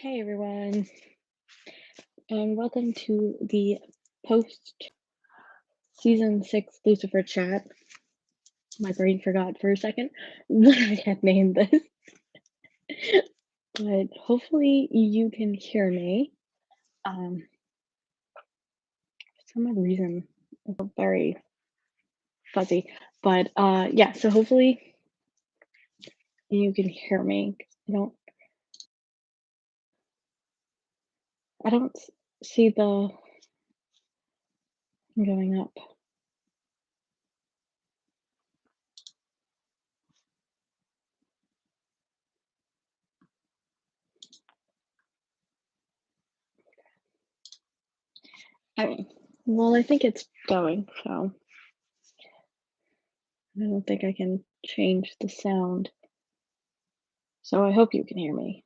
Hey everyone, and welcome to the post season 6 Lucifer chat. My brain forgot for a second what I had named this, but hopefully you can hear me. For some reason, it's very fuzzy, but yeah, so hopefully you can hear me. 'Cause I don't see the going up. I, well, I think it's going, so I don't think I can change the sound. So I hope you can hear me.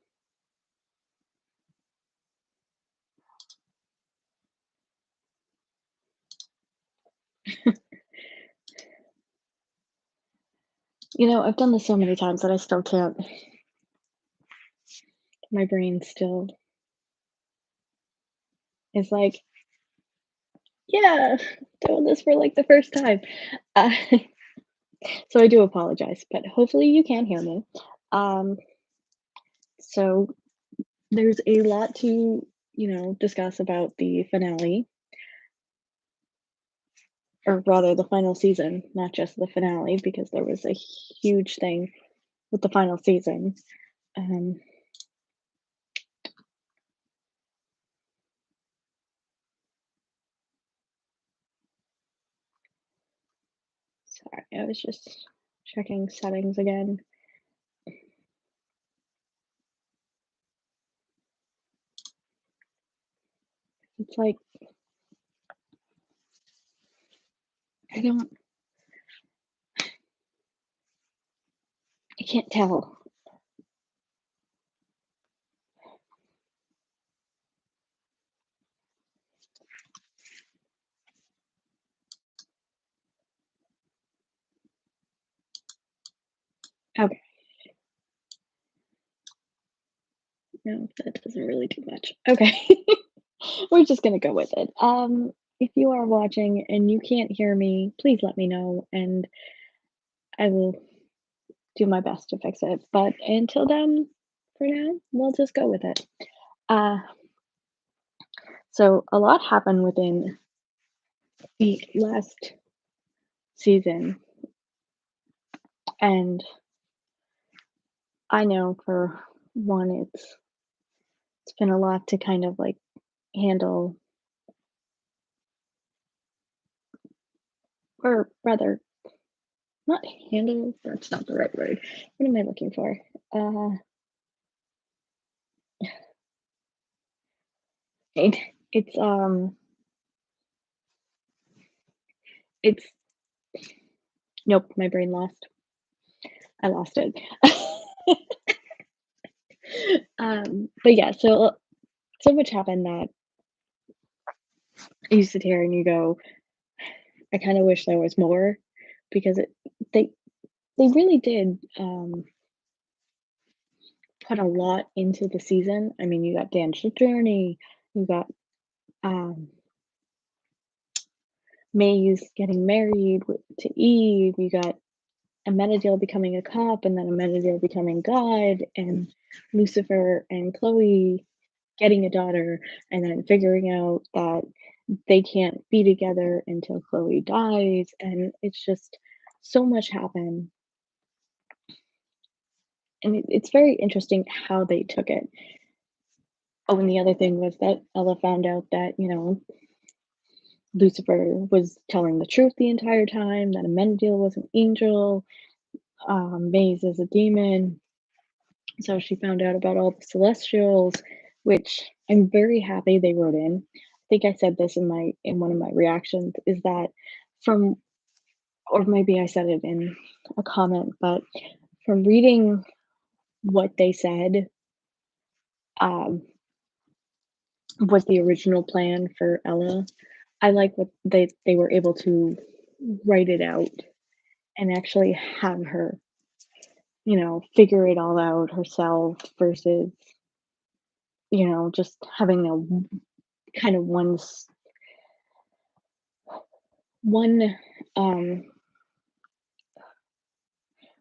I've done this so many times that I still can't. My brain still is like, yeah, doing this for like the first time. Uh, so I do apologize, but hopefully you can hear me. Um, so there's a lot to, discuss about the finale, or rather the final season, not just the finale, because there was a huge thing with the final season. Um, Sorry, I was just checking settings again. It's like, I don't, I can't tell. Okay, no, that doesn't really do much. Okay. We're just gonna go with it. If you are watching and you can't hear me, please let me know and I will do my best to fix it. But until then, for now, we'll just go with it. Uh, so a lot happened within the last season, and I know for one, it's been a lot to kind of like handle, or rather, not handle. That's not the right word. What am I looking for? Uh, it, it's um, it's nope. My brain lost. I lost it. But yeah, so much happened that you sit here and you go, I kind of wish there was more because they they really did put a lot into the season. I mean, you got Dan's journey, you got um, Maze getting married to Eve, you got Amenadiel becoming a cop, and then Amenadiel becoming God, and Lucifer and Chloe getting a daughter, and then figuring out that they can't be together until Chloe dies, and it's just so much happened. And it's very interesting how they took it. Oh, and the other thing was that Ella found out that, Lucifer was telling the truth the entire time, that Amenadiel was an angel, Maze is a demon. So she found out about all the celestials, which I'm very happy they wrote in. I think I said this in one of my reactions, is that from or maybe I said it in a comment, but from reading what they said, um, was the original plan for Ella, I like what they were able to write it out and actually have her, figure it all out herself versus just having a kind of one um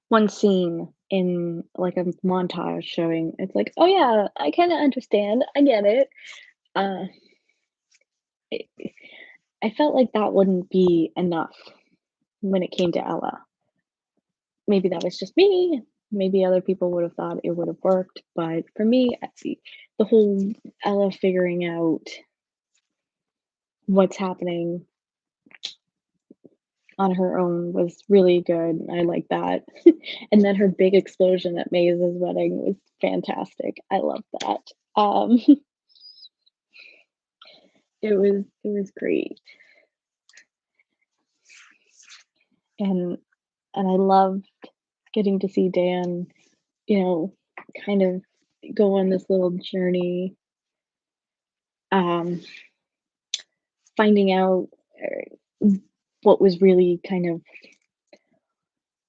one scene in like a montage showing it's like, oh yeah, I kind of understand, I get it. uh it, I felt like that wouldn't be enough when it came to Ella. Maybe that was just me. Maybe other people would have thought it would have worked, but for me, the whole Ella figuring out what's happening on her own was really good. I like that. And then her big explosion at Maze's wedding was fantastic. I love that. It was great. And I loved getting to see Dan, you know, kind of go on this little journey, um, finding out what was really kind of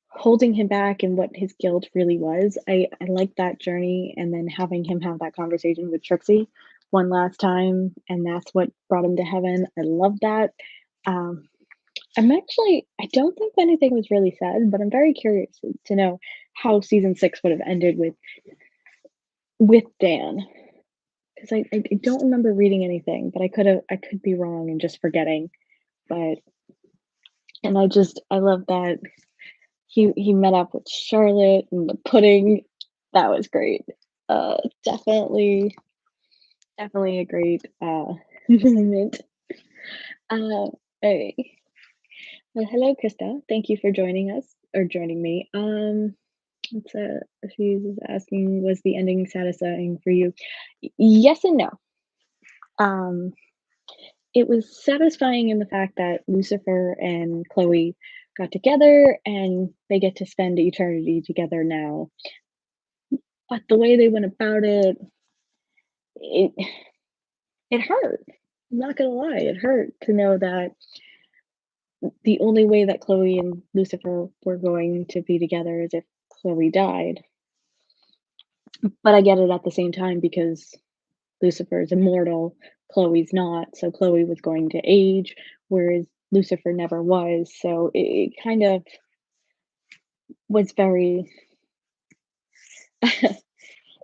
holding him back and what his guilt really was. I liked that journey, and then having him have that conversation with Trixie one last time, and that's what brought him to heaven. I love that. Um, I don't think anything was really said, but I'm very curious to know how season 6 would have ended with Dan, 'cause I don't remember reading anything, but I could be wrong and just forgetting, but and I love that he met up with Charlotte and the pudding. That was great. Definitely a great, moment. Uh, hey. Well, hello, Krista. Thank you for joining us or joining me. It's she's asking, was the ending satisfying for you? Yes and no. Um, it was satisfying in the fact that Lucifer and Chloe got together and they get to spend eternity together now. But the way they went about it, it it hurt. I'm not gonna lie, it hurt to know that the only way that Chloe and Lucifer were going to be together is if Chloe died. But I get it at the same time because Lucifer is immortal, Chloe's not, so Chloe was going to age, whereas Lucifer never was. So it kind of was very it,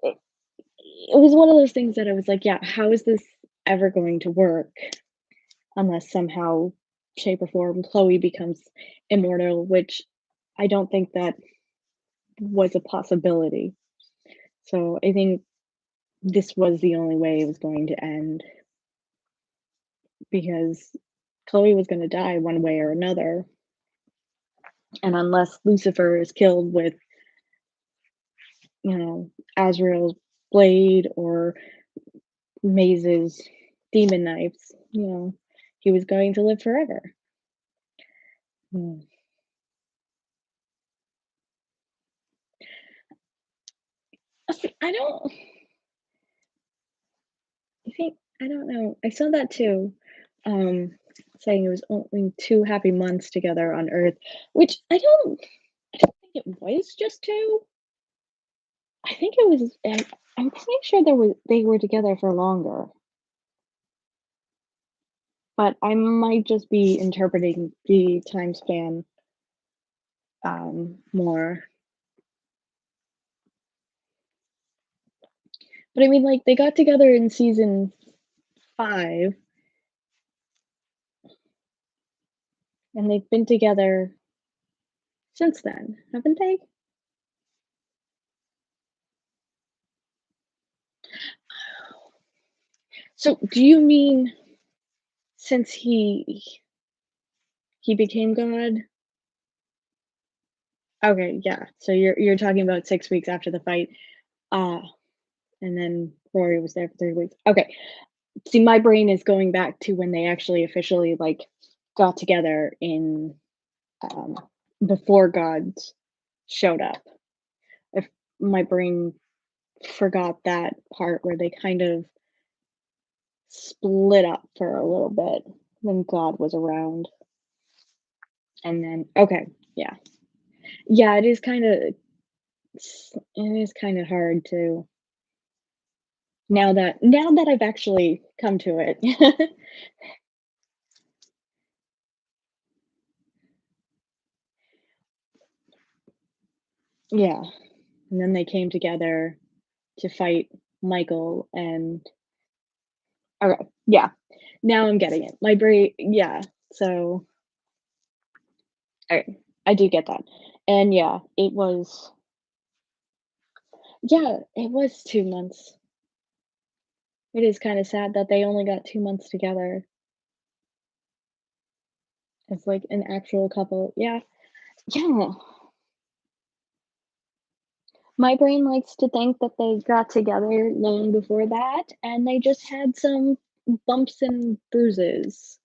it was one of those things that I was like, yeah, how is this ever going to work unless somehow, shape, or form Chloe becomes immortal, which I don't think that was a possibility. So I think this was the only way it was going to end because Chloe was going to die one way or another. And unless Lucifer is killed with, Azrael's blade or Maze's demon knives, he was going to live forever. Hmm. See, I don't know. I saw that too. Um, saying it was only 2 happy months together on Earth, which I don't think it was just 2. I think it was I'm pretty sure they were together for longer, but I might just be interpreting the time span, more. But I mean, like, they got together in season 5, and they've been together since then, haven't they? So, do you mean since he became God? Okay, yeah. So you're talking about 6 weeks after the fight, uh, and then Rory was there for 3 weeks. Okay. See, my brain is going back to when they actually officially, like, got together in, um, before gods showed up. If my brain forgot that part where they kind of split up for a little bit when God was around, and then okay, yeah. Yeah, it is kinda hard to Now that I've actually come to it. Yeah, and then they came together to fight Michael and okay, yeah, now I'm getting it. My brain yeah, so I do get that. And yeah, it was 2 months. It is kinda sad that they only got 2 months together as, like, an actual couple. Yeah. Yeah. My brain likes to think that they got together long before that, and they just had some bumps and bruises.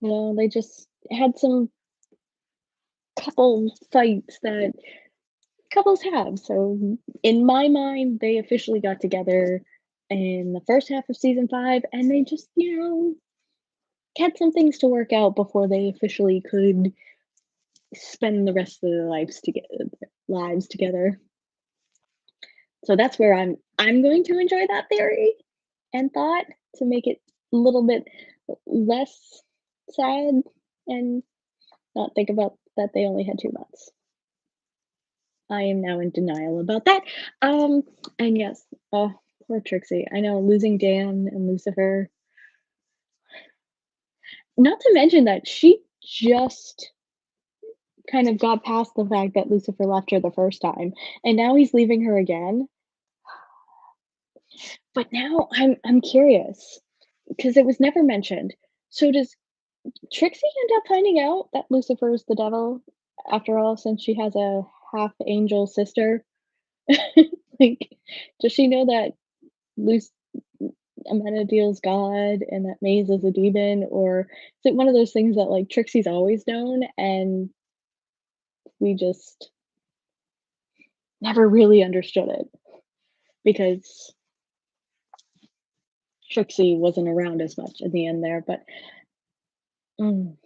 They just had some couple fights that couples have. So, in my mind, they officially got together in the first half of season 5, and they just, had some things to work out before they officially could spend the rest of their lives together. So that's where I'm going to enjoy that theory and thought to make it a little bit less sad and not think about that they only had 2 months. I am now in denial about that. Um, and yes, poor Trixie. I know losing Dan and Lucifer. Not to mention that she just kind of got past the fact that Lucifer left her the first time, and now he's leaving her again. But now I'm curious because it was never mentioned. So does Trixie end up finding out that Lucifer is the devil after all, since she has a half angel sister? Like, does she know that Luc Amenadiel's God and that Maze is a demon, or is it one of those things that, like, Trixie's always known and we just never really understood it because Trixie wasn't around as much in the end there, but, mm,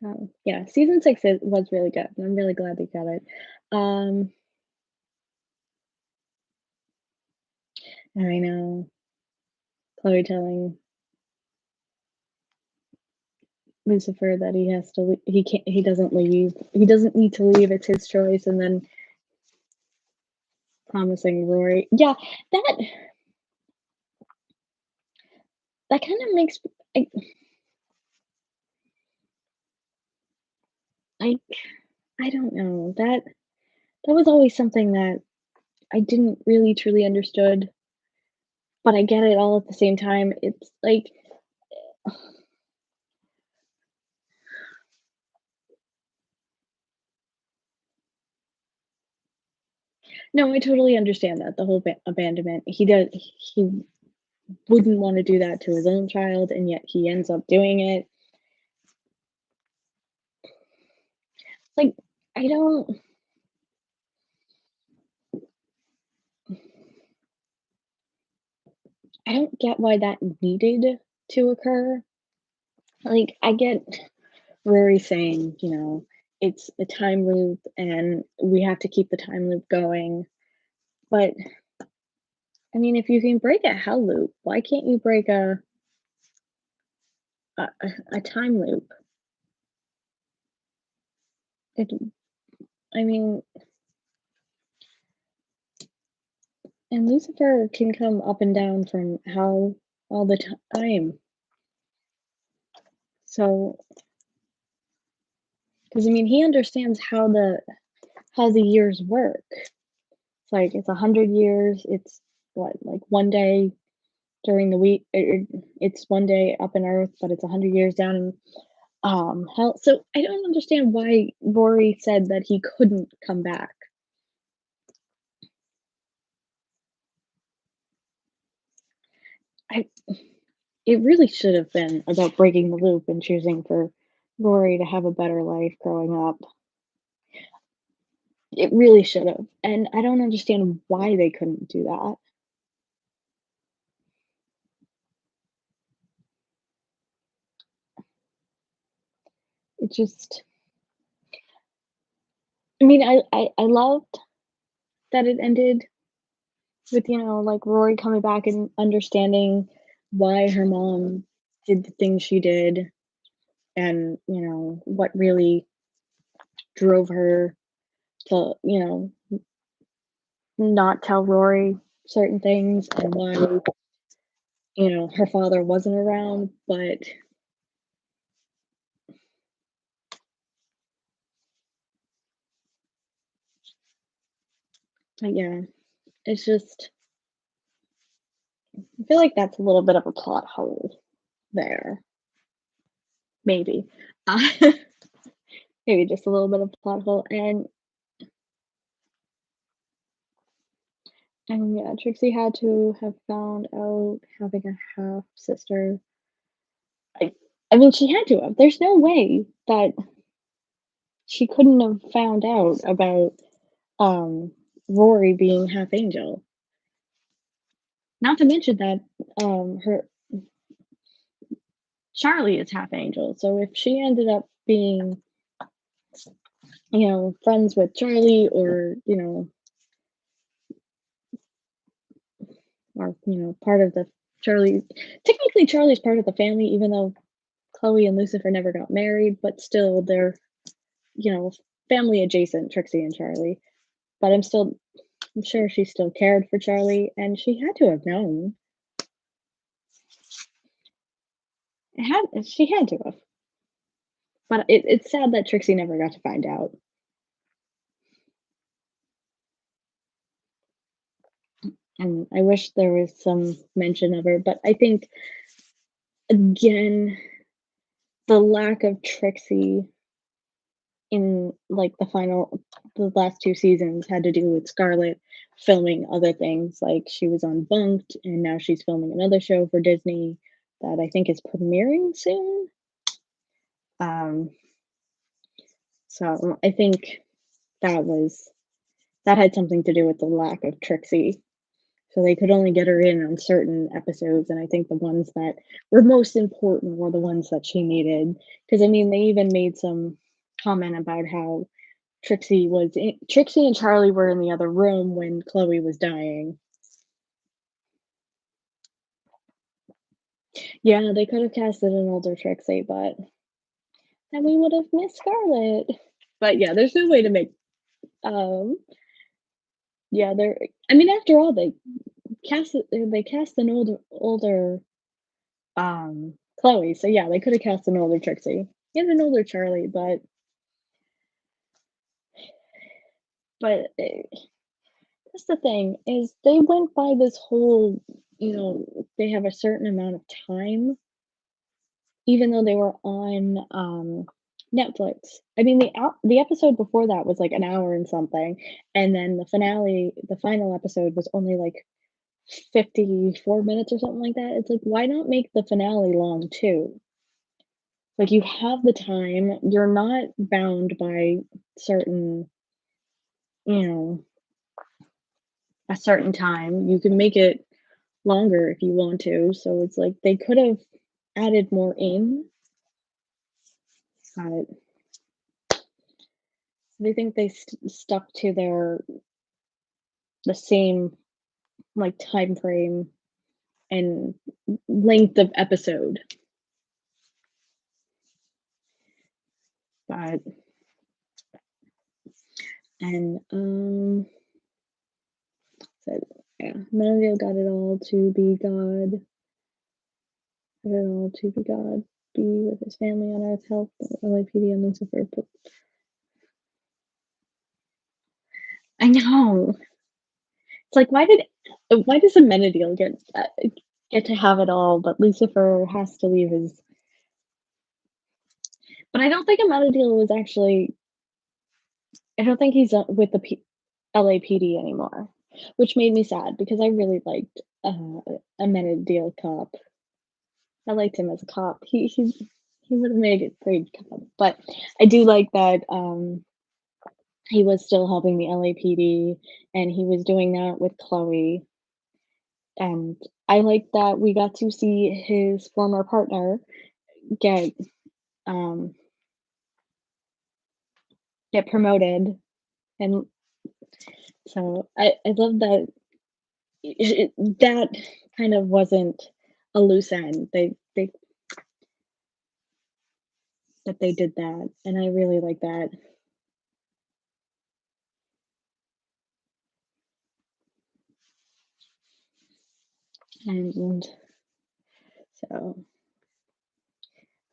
so, yeah, season 6 was really good, and I'm really glad they got it. Um, I know, Chloe telling Lucifer that he has to he doesn't leave. He doesn't need to leave, it's his choice, and then promising Rory. Yeah, that that kinda makes I I I don't know, that was always something that I didn't really truly understood, but I get it all at the same time. It's like no, I totally understand that, the whole abandonment. He wouldn't wanna do that to his own child, and yet he ends up doing it. Like, I don't I don't get why that needed to occur. Like, I get Rory saying, it's a time loop and we have to keep the time loop going. But I mean, if you can break a hell loop, why can't you break a time loop? It, I mean, and Lucifer can come up and down from hell all the time. So, because I mean, he understands how the years work. It's like it's 100 years. It's what like one day during the week. It's one day up in Earth, but it's 100 years down in hell. So I don't understand why Rory said that he couldn't come back. I It really should have been about breaking the loop and choosing for Rory to have a better life growing up. It really should have, and I don't understand why they couldn't do that. It just I mean, I loved that it ended with, like, Rory coming back and understanding why her mom did the things she did and, what really drove her to, not tell Rory certain things and why, her father wasn't around, but yeah, it's just I feel like that's a little bit of a plot hole there, maybe. Uh, maybe just a little bit of plot hole, and yeah, Trixie had to have found out having a half sister. I I mean, she had to have. There's no way that she couldn't have found out about, um, Rory being half angel. Not to mention that, her Charlie is half angel, so if she ended up being, friends with Charlie or, part of the Charlie technically Charlie's part of the family even though Chloe and Lucifer never got married, but still they're, you know, family adjacent, Trixie and Charlie. But I'm sure she still cared for Charlie and she had to have known. She had to have. But it's sad that Trixie never got to find out. And I wish there was some mention of her, but I think again, the lack of Trixie in like the last two seasons had to do with Scarlett filming other things. Like she was on Bunked and now she's filming another show for Disney that I think is premiering soon. Um, so I think that was that had something to do with the lack of Trixie. So they could only get her in on certain episodes, and I think the ones that were most important were the ones that she needed. Because I mean, they even made some comment about how Trixie and Charlie were in the other room when Chloe was dying. Yeah, they could have casted an older Trixie, but then we would have missed Scarlet. But yeah, there's no way to make um yeah, there I mean after all they cast an older Chloe, so yeah, they could have cast an older Trixie and an older Charlie, but that's the thing is they went by this whole, they have a certain amount of time even though they were on, Netflix. I mean, the episode before that was, like, an hour and something, and then the final episode was only, like, 54 minutes or something like that. It's like, why not make the finale long too? Like, you have the time, you're not bound by certain, you know, a certain time. You can make it longer if you want to, so it's like they could have added more in, but they think they stuck to the same like time frame and length of episode. But and so yeah, Melville got it all to be God. Got it all to be God. Be with his family on earth, help LAPD and Lucifer. I know. It's like why does Amenadiel get to have it all, but Lucifer has to leave his. But I don't think Amenadiel was actually. I don't think he's with the LAPD anymore, which made me sad because I really liked Amenadiel cop. I liked him as a cop. He would have made a great cop, but I do like that. he was still helping the LAPD, and he was doing that with Chloe, and I like that we got to see his former partner get, um, get promoted, and so I love that that kind of wasn't a loose end. They that they did that, and I really like that, and so,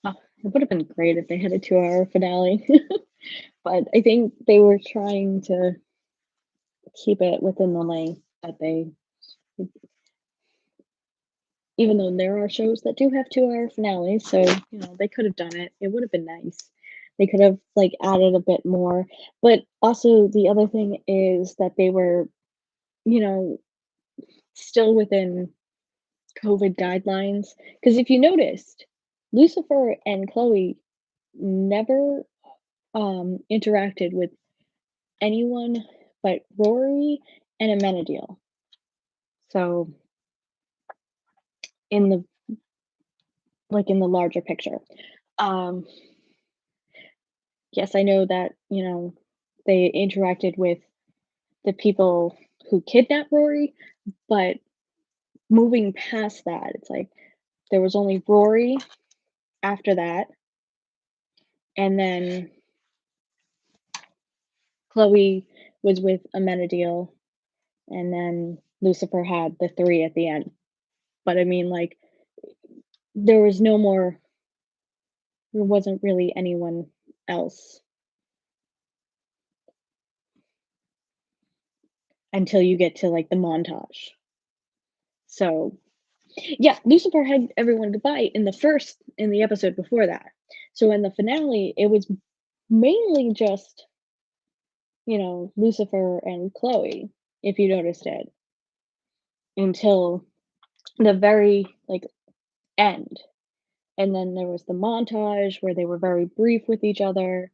oh, it would have been great if they had a 2-hour finale, but I think they were trying to keep it within the length that they even though there are shows that do have 2-hour finales, so, they could have done it. It would have been nice. They could have, like, added a bit more, but also the other thing is that they were, you know, still within COVID guidelines. Because if you noticed, Lucifer and Chloe never, interacted with anyone but Rory and Amenadiel. So, in the in the larger picture. Um, yes, I know that, they interacted with the people who kidnapped Rory, but moving past that, it's like there was only Rory after that, and then Chloe was with Amenadiel, and then Lucifer had the 3 at the end. But I mean, like, there was no more there wasn't really anyone else until you get to, like, the montage. So, yeah, Lucifer had everyone goodbye in the episode before that. So in the finale, it was mainly just, Lucifer and Chloe, if you noticed it, until the very, end. And then there was the montage where they were very brief with each other,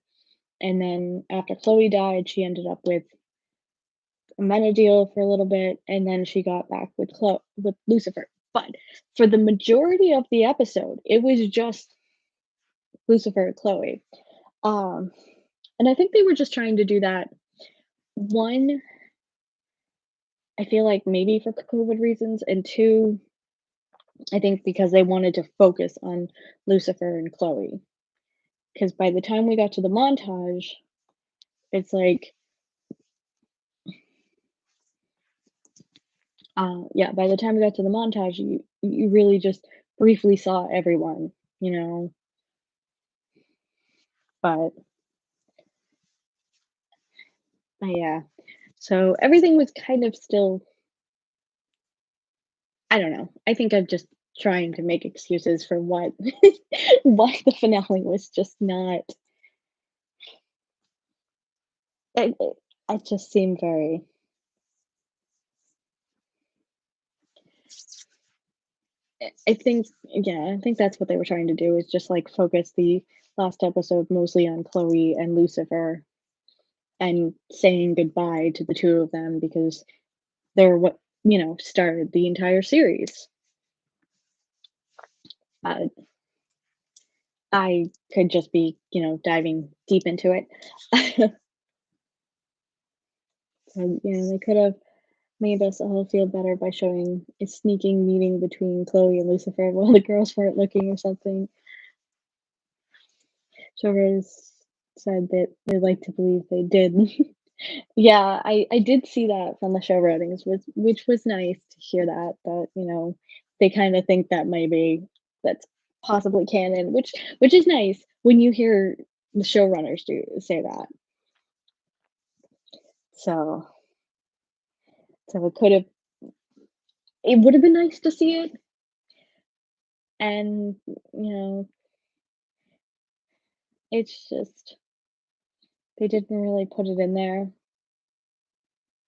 and then after Chloe died, she ended up with Amenadiel for a little bit, and then she got back with Lucifer. But for the majority of the episode, it was just Lucifer and Chloe. Um, and I think they were just trying to do that. One, I feel like maybe for COVID reasons, and two, I think because they wanted to focus on Lucifer and Chloe. Because by the time we got to the montage, it's like, yeah, by the time we got to the montage, you really just briefly saw everyone, you know. But, yeah, so everything was kind of still, I don't know. I think I'm just trying to make excuses for what why the finale was just not. It just seemed very. I think, yeah, I think that's what they were trying to do is just like focus the last episode mostly on Chloe and Lucifer and saying goodbye to the two of them because they're what started the entire series. Uh, I could just be diving deep into it. So they could have made us all feel better by showing a sneaking meeting between Chloe and Lucifer while the girls weren't looking or something. Showrunners said that they like to believe they did. Yeah, I did see that from the showrunnings, which was nice to hear that they kind of think that maybe that's possibly canon, which is nice when you hear the showrunners do say that. So it could have it would have been nice to see it, and it's just they didn't really put it in there.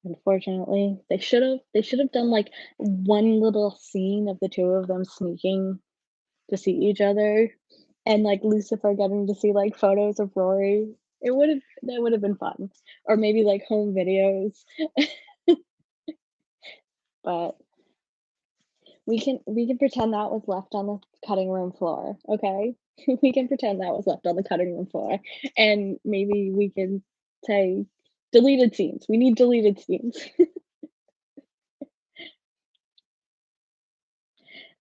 Unfortunately, they should have done like one little scene of the two of them sneaking to see each other, and like Lucifer getting to see like photos of Rory. It would've that would've been fun. Or maybe, like, home videos, but we can pretend that was left on the cutting room floor, okay? We can pretend that was left on the cutting room floor, and maybe we can say, "Deleted scenes, we need deleted scenes."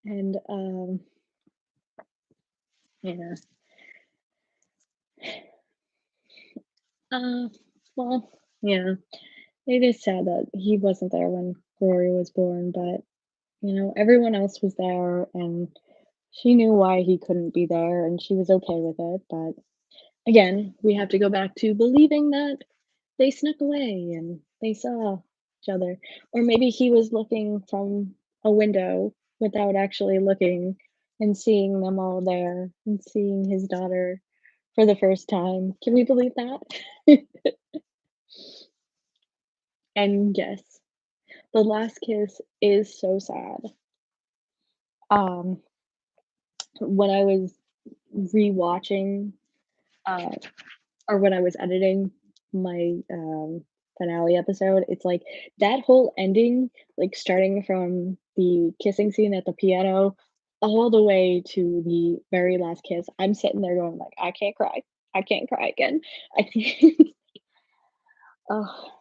And, yeah. Uh, well, yeah, it is sad that he wasn't there when Glory was born, but, everyone else was there, and she knew why he couldn't be there, and she was okay with it, but again, we have to go back to believing that they snuck away and they saw each other. Or maybe he was looking from a window without actually looking and seeing them all there and seeing his daughter for the first time. Can we believe that? And yes, the last kiss is so sad. Um, when I was rewatching, uh, or when I was editing my, finale episode, it's like that whole ending, like, starting from the kissing scene at the piano all the way to the very last kiss, I'm sitting there going like, "I can't cry. I can't cry again." I can't oh,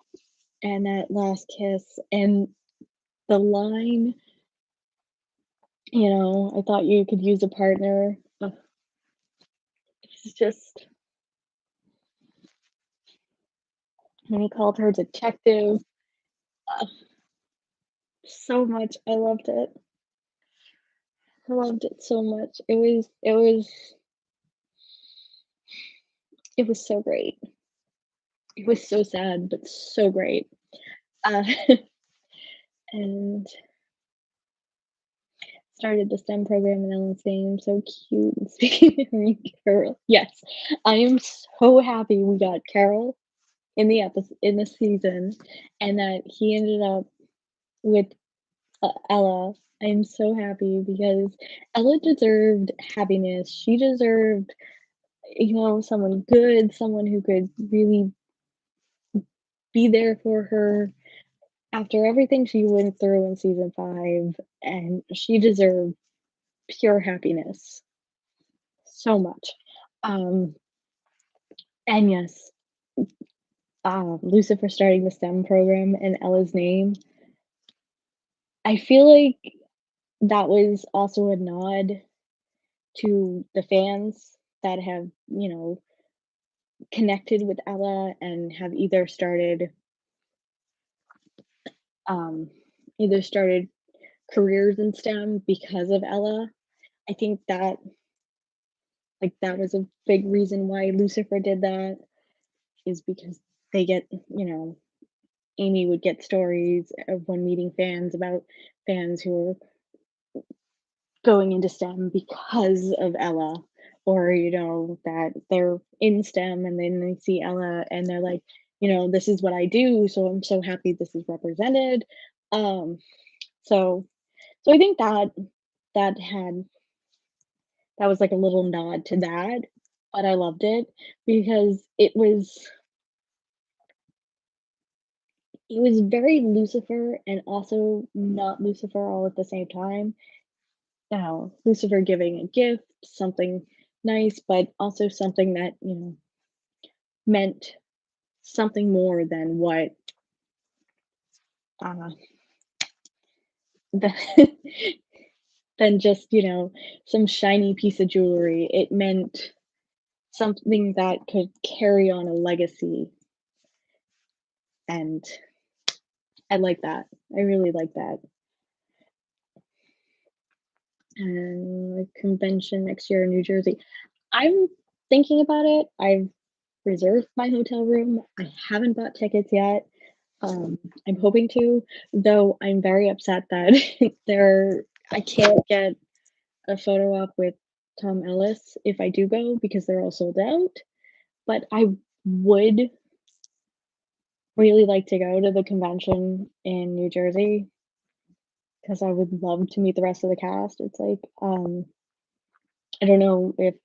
and that last kiss and the line, "I thought you could use a partner." Ugh, it's just when he called her detective, ugh, so much. I loved it. I loved it so much. It was so great. It was so sad, but so great. Uh, and started the STEM program in Ellen's name, so cute. And speaking of me, Carol, yes, I am so happy we got Carol in the season, and that he ended up with Ella. I'm so happy because Ella deserved happiness. She deserved, someone good, someone who could really be there for her after everything she went through in season 5, and she deserved pure happiness so much. Um, and yes, Lucifer starting the STEM program in Ella's name, I feel like that was also a nod to the fans that have, connected with Ella and have um, either started careers in STEM because of Ella. I think that that was a big reason why Lucifer did that is because they get, Amy would get stories of when meeting fans about fans who are going into STEM because of Ella, or, that they're in STEM and then they see Ella and they're like, this is what I do, so I'm so happy this is represented. Um, so so I think that had that was like a little nod to that, but I loved it because it was very Lucifer and also not Lucifer all at the same time. Lucifer giving a gift, something nice, but also something that, meant something more than what, uh, the than just, some shiny piece of jewelry. It meant something that could carry on a legacy, and I like that. I really like that. And the convention next year in New Jersey. I'm thinking about it. I've reserved my hotel room. I haven't bought tickets yet. I'm hoping to, though I'm very upset that I can't get a photo op with Tom Ellis if I do go because they're all sold out. But I would really like to go to the convention in New Jersey because I would love to meet the rest of the cast. It's like, I don't know if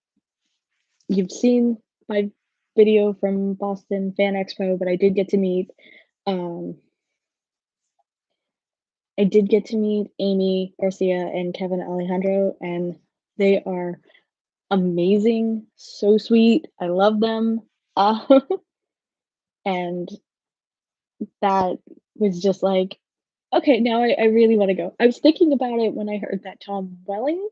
you've seen my video from Boston Fan Expo, but um I did get to meet Amy Garcia and Kevin Alejandro, and they are amazing, so sweet. I love them. Uh, and that was just like, okay, now I really want to go. I was thinking about it when I heard that Tom Welling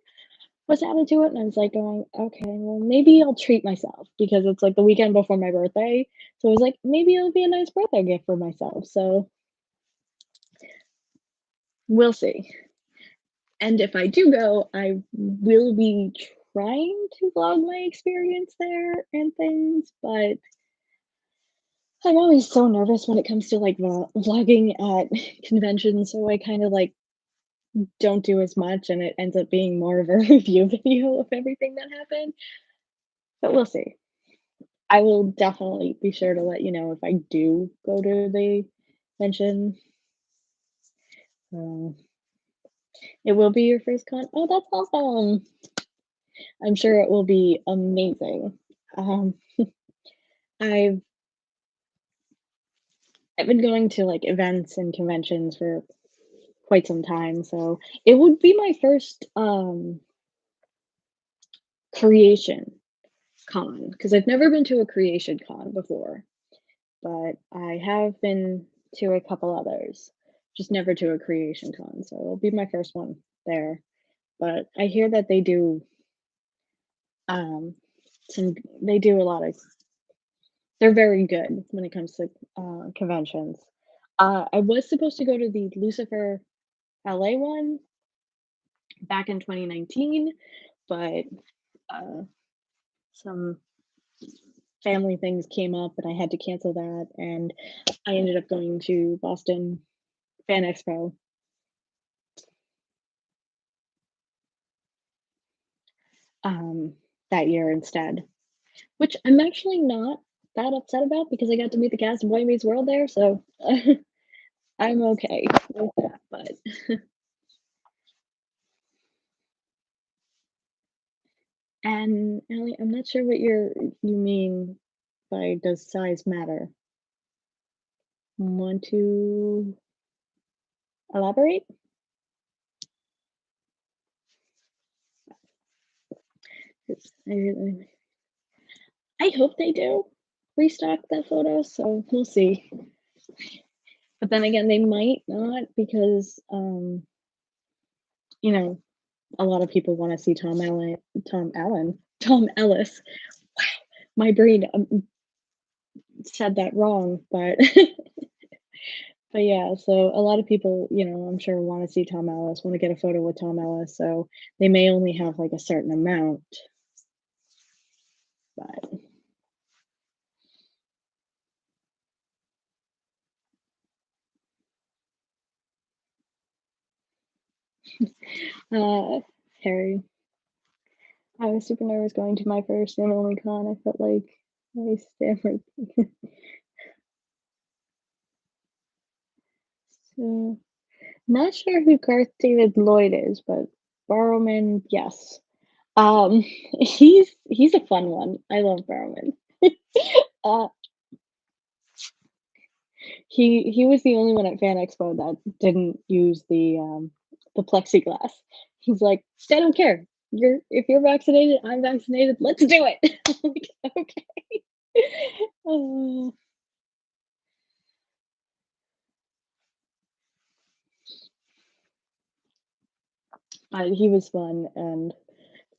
was added to it, and I was like going, okay, well, maybe I'll treat myself because it's like the weekend before my birthday. So I was like, maybe it'll be a nice birthday gift for myself. So we'll see. And if I do go, I will be trying to vlog my experience there and things, but I'm always so nervous when it comes to like vlogging at conventions, so I kind of like don't do as much and it ends up being more of a review video of everything that happened. But we'll see. I will definitely be sure to let you know if I do go to the convention. Uh, it will be your first con. Oh, that's awesome! I'm sure it will be amazing. Um, I've I've been going to like events and conventions for quite some time, so it would be my first creation con because I've never been to a creation con before, but I have been to a couple others, just never to a creation con. So it'll be my first one there. But I hear that they do um some they do a lot of they're very good when it comes to conventions. I was supposed to go to the Lucifer LA one back in 2019, but uh, some family things came up and I had to cancel that. And I ended up going to Boston Fan Expo um, that year instead, which I'm actually not that upset about because I got to meet the cast of Boy Meets World there. So I'm okay with that. But and Ellie, I'm not sure what you mean by does size matter. Want to elaborate? I I hope they do restock that photo, so we'll see. But then again, they might not because you know, a lot of people want to see Tom Ellis. My brain said that wrong, but but yeah. So a lot of people, I'm sure want to see Tom Ellis, want to get a photo with Tom Ellis. So they may only have like a certain amount, but uh, Harry, I was super nervous going to my first and only con. I felt like I stammered. So not sure who Garth David Lloyd is, but Barrowman, yes. Um, he's a fun one. I love Barrowman. Uh, he was the only one at Fan Expo that didn't use the plexiglass. He's like, I don't care. If you're vaccinated, I'm vaccinated. Let's do it. I'm like, okay. Uh, he was fun, and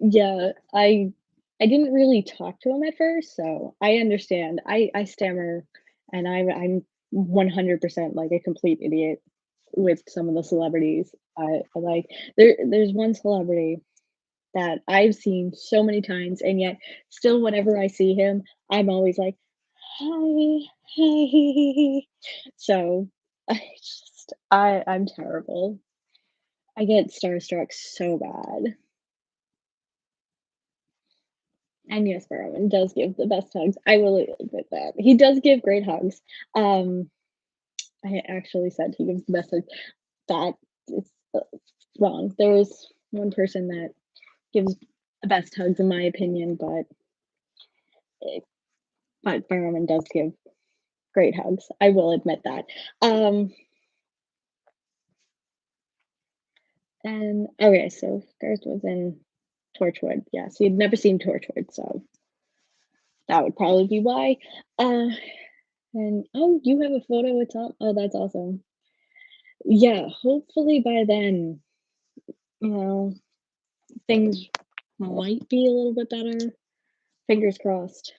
yeah, I didn't really talk to him at first, so I understand. I stammer, and I'm 100% like a complete idiot with some of the celebrities. I like there's one celebrity that I've seen so many times, and yet still whenever I see him, I'm always like, "Hi, hey." So I'm terrible. I get starstruck so bad. And yes, Barrowman does give the best hugs. I will admit that. He does give great hugs. Um, I actually said he gives the best hugs. That is wrong. There is one person that gives the best hugs in my opinion, but but Fireman does give great hugs. I will admit that. Um, and okay, so Garth was in Torchwood. Yes, he had never seen Torchwood, so that would probably be why. Uh, and oh, you have a photo. It's on. Oh, that's awesome. Yeah, hopefully by then, you know, things might be a little bit better. Fingers crossed.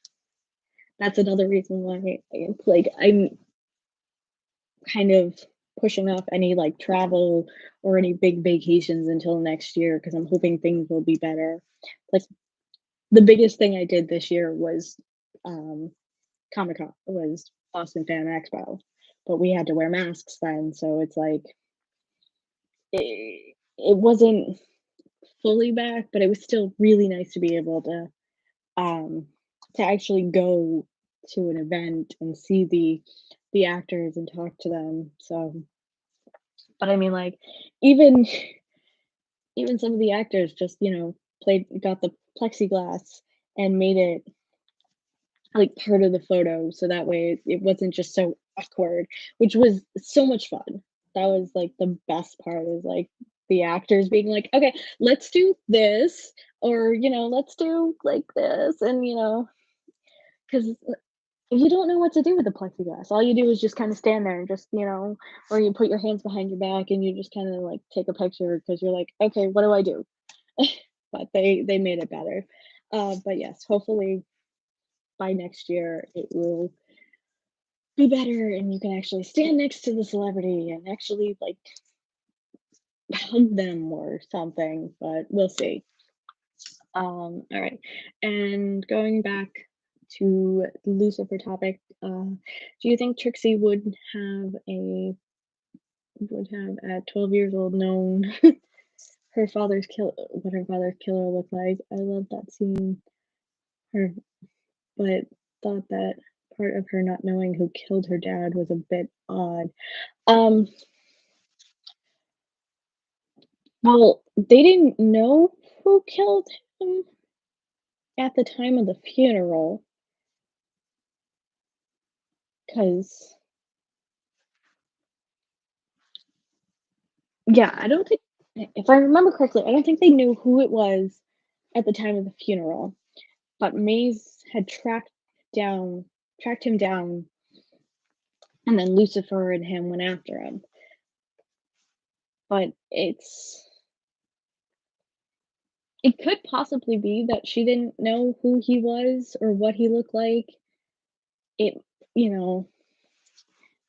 That's another reason why, like, I'm kind of pushing off any like travel or any big vacations until next year because I'm hoping things will be better. Like the biggest thing I did this year was um Comic Con was Boston Fan Expo. But we had to wear masks then, so it's like it wasn't fully back, but it was still really nice to be able um to actually go to an event and see the actors and talk to them. So but I mean like even even some of the actors just, played got the plexiglass and made it like part of the photo so that way it wasn't just so awkward, which was so much fun. That was like the best part is like the actors being like, okay, let's do this, or let's do like this, and because you don't know what to do with the plexiglass. All you do is just kind of stand there and just, or you put your hands behind your back and you just kind of like take a picture because you're like, okay, what do I do? But they made it better. But yes, hopefully by next year it will be better and you can actually stand next to the celebrity and actually like hug them or something. But we'll see. All right. And going back to the Lucifer topic, do you think Trixie would have at 12 years old known what her father's killer looked like? I love that scene. Her but thought that part of her not knowing who killed her dad was a bit odd. Um, well, they didn't know who killed him at the time of the funeral, because yeah, I don't think if I remember correctly, I don't think they knew who it was at the time of the funeral, but Maze had tracked him down, and then Lucifer and him went after him. But it could possibly be that she didn't know who he was or what he looked like. It, you know,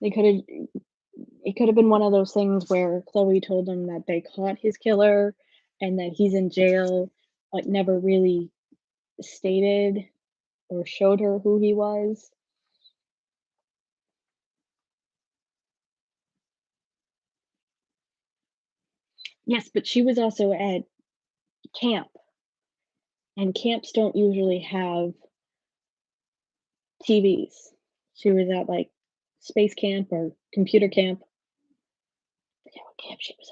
they could have it could have been one of those things where Chloe told him that they caught his killer and that he's in jail, but never really stated or showed her who he was. Yes, but she was also at camp, and camps don't usually have TVs. She was at like space camp or computer camp. I forget what camp she was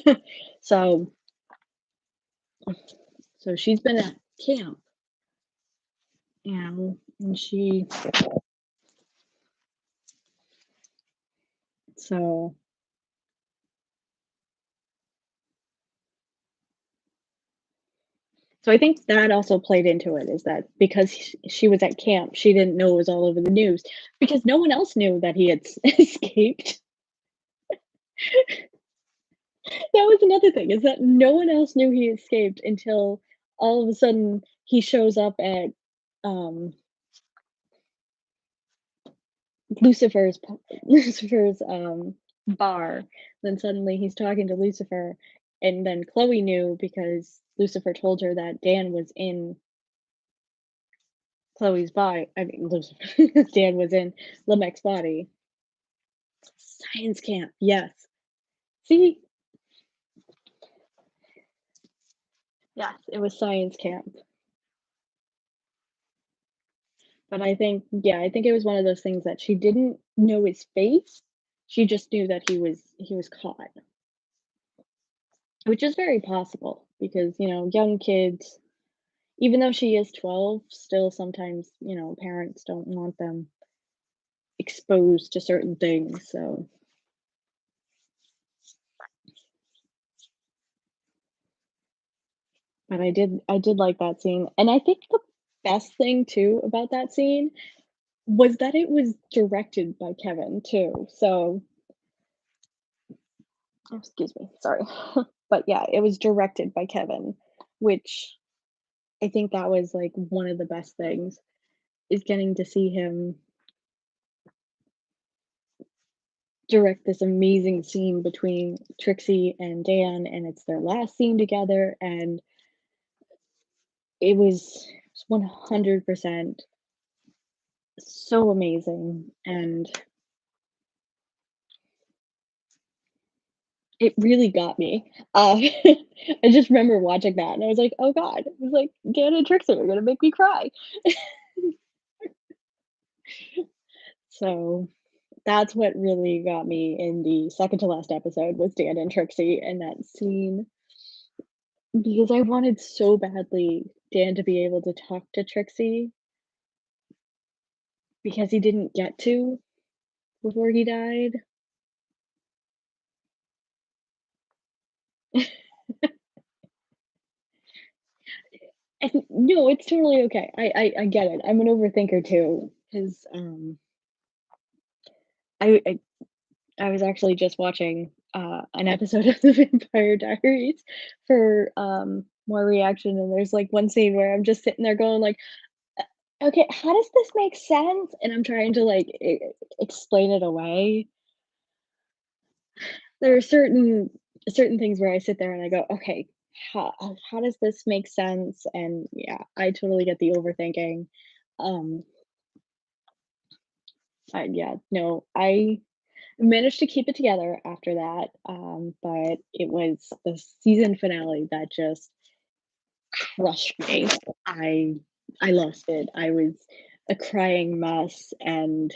at. So so she's been at camp, and so so I think that also played into it is that because she was at camp, she didn't know it was all over the news because no one else knew that he had escaped. That was another thing is that no one else knew he escaped until all of a sudden he shows up at um, Lucifer's bar. Then suddenly he's talking to Lucifer, and then Chloe knew because Lucifer told her that Dan was in Chloe's body. I mean, Lucifer. Dan was in Lamech's body. Science camp. Yes. See? Yes, it was science camp. But I think it was one of those things that she didn't know his face. She just knew that he was caught, which is very possible because, young kids, Even though she is 12, still sometimes, parents don't want them exposed to certain things, so but I did like that scene, and I think the best thing too about that scene was that it was directed by Kevin too, so oh, excuse me, sorry. But yeah, it was directed by Kevin, which I think that was, like, one of the best things, is getting to see him direct this amazing scene between Trixie and Dan, and it's their last scene together, and it was 100% so amazing, and it really got me. I just remember watching that, and I was like, "Oh god." I was like, "Dan and Trixie are gonna make me cry." So, that's what really got me in the second to last episode was Dan and Trixie and that scene, because I wanted so badly Dan to be able to talk to Trixie because he didn't get to before he died. And no, it's totally okay. I get it. I'm an overthinker too, 'cause, I I was actually just watching, an episode of The Vampire Diaries for, more reaction, and there's, like, one scene where I'm just sitting there going like, "Okay, how does this make sense?" And I'm trying to, like, explain it away. There are certain things where I sit there and I go, "Okay, how does this make sense?" And, yeah, I totally get the overthinking. Um, yeah, no, I managed to keep it together after that, but it was the season finale that just crushed me. I I lost it. I was a crying mess, and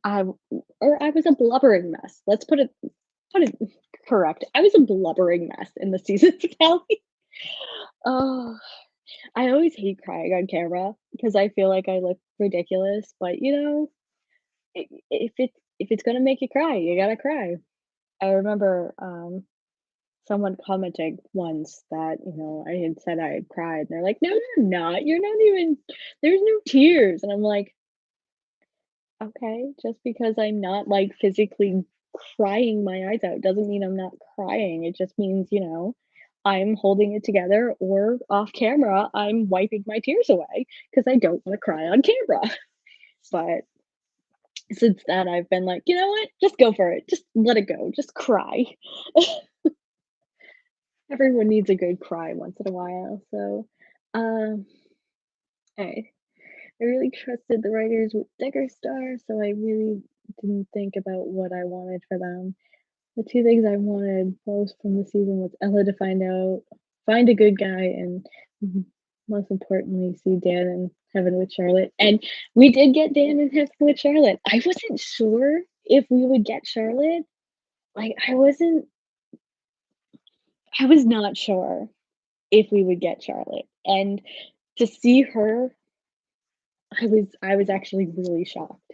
I was a blubbering mess. Let's put it correct. I was a blubbering mess in the season finale. Oh, I always hate crying on camera because I feel like I look ridiculous, but, if it's gonna make you cry, you gotta cry. I remember, someone commenting once that, I had said I had cried, and they're like, "No, you're not. You're not even there's no tears." And I'm like, "Okay, just because I'm not, like, physically crying my eyes out doesn't mean I'm not crying. It just means, I'm holding it together or off camera, I'm wiping my tears away because I don't wanna cry on camera." But since then, I've been like, "You know what? Just go for it. Just let it go. Just cry." Everyone needs a good cry once in a while, so, um, I I really trusted the writers with Decker Star, so I really didn't think about what I wanted for them. The 2 things I wanted most from the season was Ella to find a good guy, and mhm, most importantly, see Dan in heaven with Charlotte, and we did get Dan in heaven with Charlotte. I wasn't sure if we would get Charlotte. Like, I was not sure if we would get Charlotte, and to see her, I was actually really shocked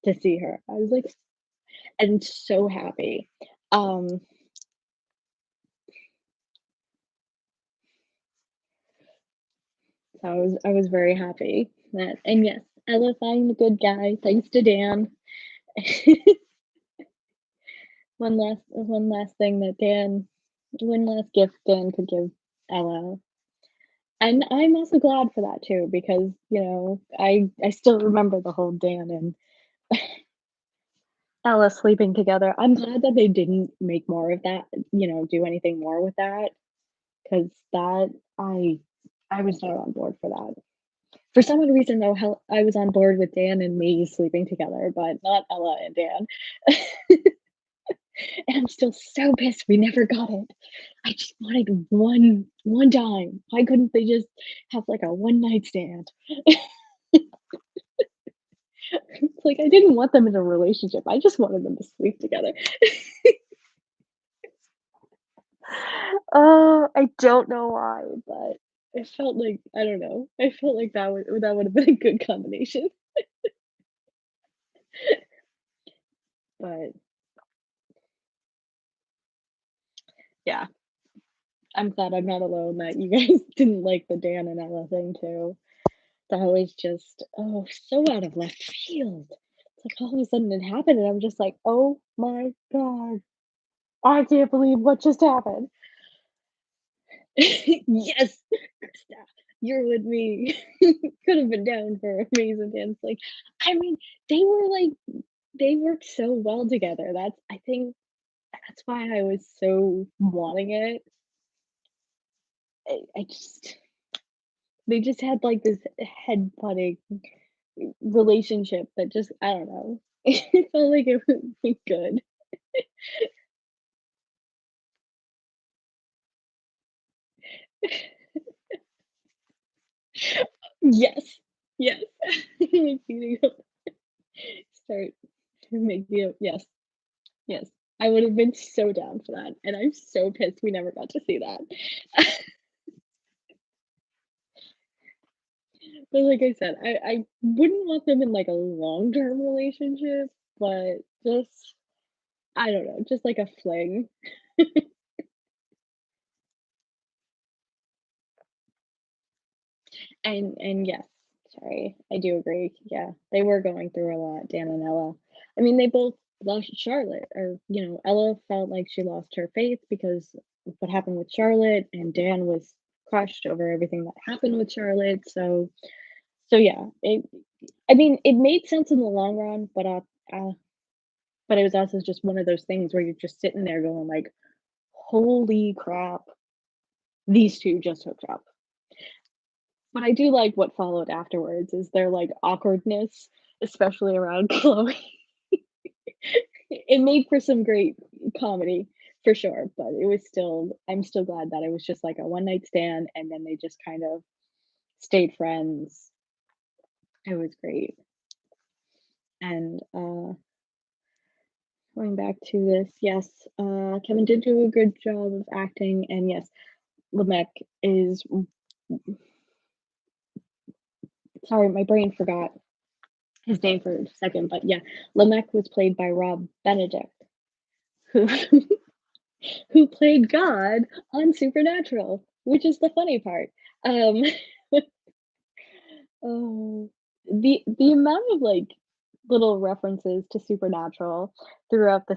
to see her. I was like and so happy. Um, so I was very happy that and yes, Ella found a good guy thanks to Dan. One last gift Dan could give Ella. And I'm also glad for that too because, I still remember the whole Dan and Ella sleeping together. I'm glad that they didn't make more of that, do anything more with that. 'Cause that I was not on board for that. For some odd reason, though, hell I was on board with Dan and Maeve sleeping together, but not Ella and Dan. And I'm still so pissed we never got it. I just wanted one time. Why couldn't they just have, like, a one night stand? It's like, I didn't want them in a relationship, I just wanted them to sleep together. I don't know why, but It felt like I don't know, I felt like that would have been a good combination, but yeah, I'm glad I'm not alone that you guys didn't like the Dan and Ella thing too. That was just, oh, so out of left field. It's like all of a sudden it happened, and I'm just like, "Oh my god, I can't believe what just happened." Yes, Krista, you're with me. Could have been down for amazing dance. Like, I mean, they were like they worked so well together. I think that's why I was so wanting it. I just they just had like this head butting relationship that just I don't know. It felt like it would be good. Yes. Yes. Beating up start making up yes, yes. I would have been so down for that, and I'm so pissed we never got to see that. But like I said, I wouldn't want them in, like, a long-term relationship, but just I don't know, just like a fling. And yes, sorry, I do agree, yeah, they were going through a lot, Dan and Ella. I mean, they both lost Charlotte, or, Ella felt like she lost her faith because of what happened with Charlotte, and Dan was crushed over everything that happened with Charlotte, so yeah, I mean, it made sense in the long run, uh, but it was also just one of those things where you're just sitting there going like, "Holy crap, these 2 just hooked up." But I do like what followed afterwards is their, like, awkwardness, especially around Chloe. It made for some great comedy for sure, but it was still I'm still glad that it was just like a one night stand and then they just kind of stayed friends. It was great. And, going back to this, yes, Kevin did do a good job of acting, and yes, Lamech is sorry, my brain forgot his name for a second, but yeah, Lamech was played by Rob Benedict, who who played God on Supernatural, which is the funny part. Um, oh, the amount of like little references to Supernatural throughout the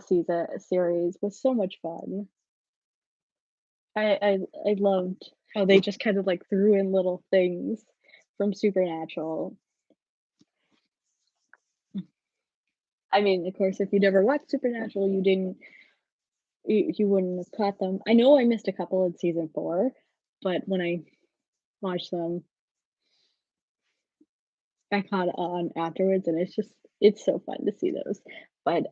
series was so much fun. I loved how they just kind of like threw in little things from Supernatural. I mean, of course, if you never watched Supernatural, you wouldn't have caught them. I know I missed a couple in season 4, but when I watched them, I caught on afterwards, and it's so fun to see those. But,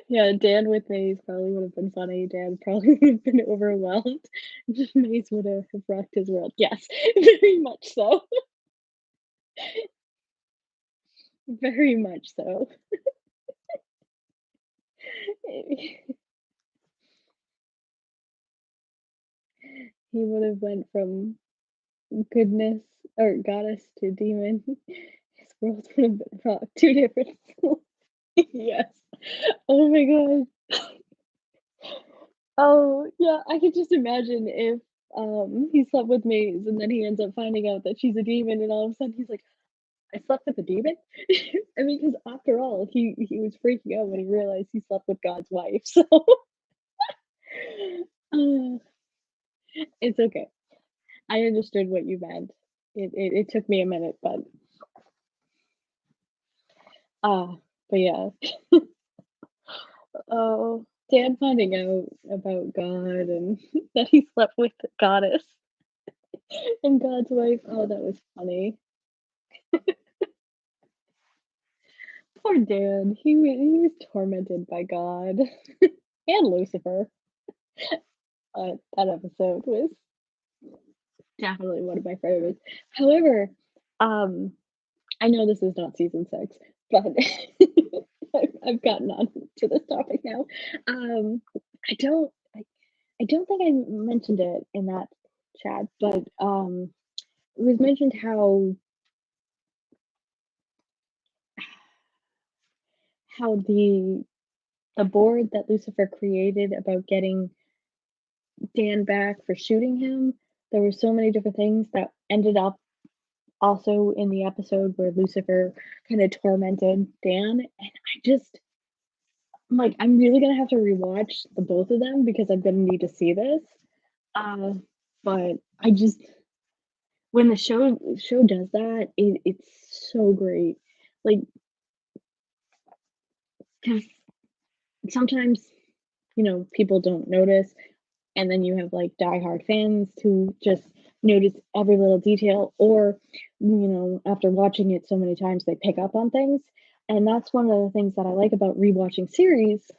yeah, Dan with Maze probably would have been funny. Dan probably would have been overwhelmed. Maze would have rocked his world. Yes, very much so. Very much so. He would have went from goodness or goddess to demon. His world would have been rocked 2 different Yes. Oh my god. Oh, yeah, I could just imagine if, he slept with Maze and then he ends up finding out that she's a demon and all of a sudden he's like, "I slept with a demon?" I mean, because after all, he was freaking out when he realized he slept with God's wife, so, uh, it's okay. I understood what you meant. It took me a minute, uh, but yeah. Oh, Dan finding out about God and that he slept with the goddess and God's wife. Oh, that was funny. Poor Dan. He was tormented by God and Lucifer. That episode was definitely one of my favorites. However, um, I know this is not season 6, but I've gotten on to this topic now. Um, I don't I don't think I mentioned it in that chat, but, it was mentioned how the board that Lucifer created about getting Dan back for shooting him, there were so many different things that ended up also in the episode where Lucifer kinda tormented Dan, and I'm like, I'm really gonna have to rewatch the both of them because I'm gonna need to see this. Uh, but I just when the show does that, it's so great. Like, 'cause sometimes, people don't notice, and then you have, like, diehard fans who just notice every little detail, or, after watching it so many times, they pick up on things, and that's one of the things that I like about rewatching series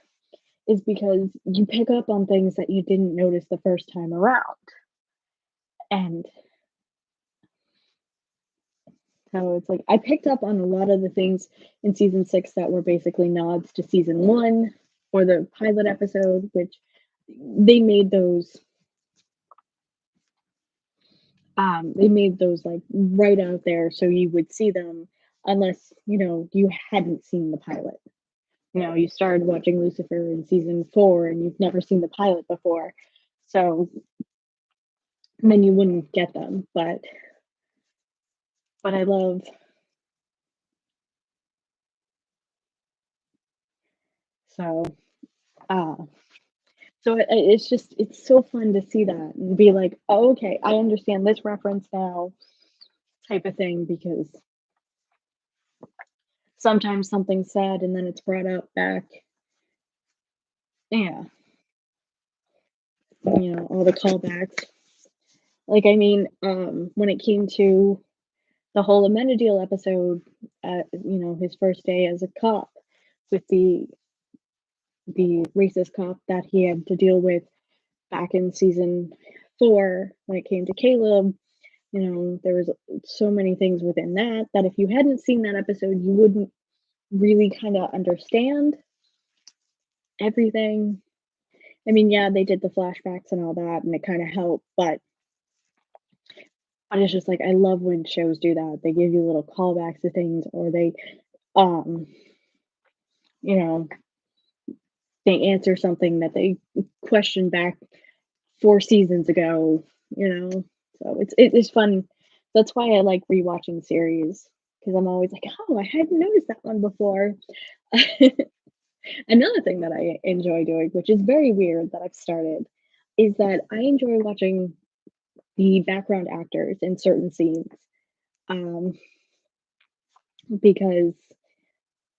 is because you pick up on things that you didn't notice the first time around, and so it's like I picked up on a lot of the things in season 6 that were basically nods to season 1 or the pilot episode, which they made those they made those, like, right out there so you would see them unless, you hadn't seen the pilot. You started watching Lucifer in season 4 and you've never seen the pilot before, so then you wouldn't get them, but I love so, uh so it's so fun to see that and be like, "Oh, okay, I understand this reference now," type of thing, because sometimes something's said and then it's brought up back. Yeah, all the callbacks. Like, I mean, when it came to the whole Amenadiel episode, his first day as a cop with the racist cop that he had to deal with back in season 4 when it came to Caleb. There was so many things within that if you hadn't seen that episode, you wouldn't really kind of understand everything. I mean, yeah, they did the flashbacks and all that, and it kind of helped, but it's just like I love when shows do that. They give you little callbacks to things, or um, you know, they answer something that they questioned back 4 seasons ago. So it's fun. That's why I like rewatching series because I'm always like, oh, I hadn't noticed that one before. Another thing that I enjoy doing, which is very weird that I've started, is that I enjoy watching the background actors in certain scenes, um, because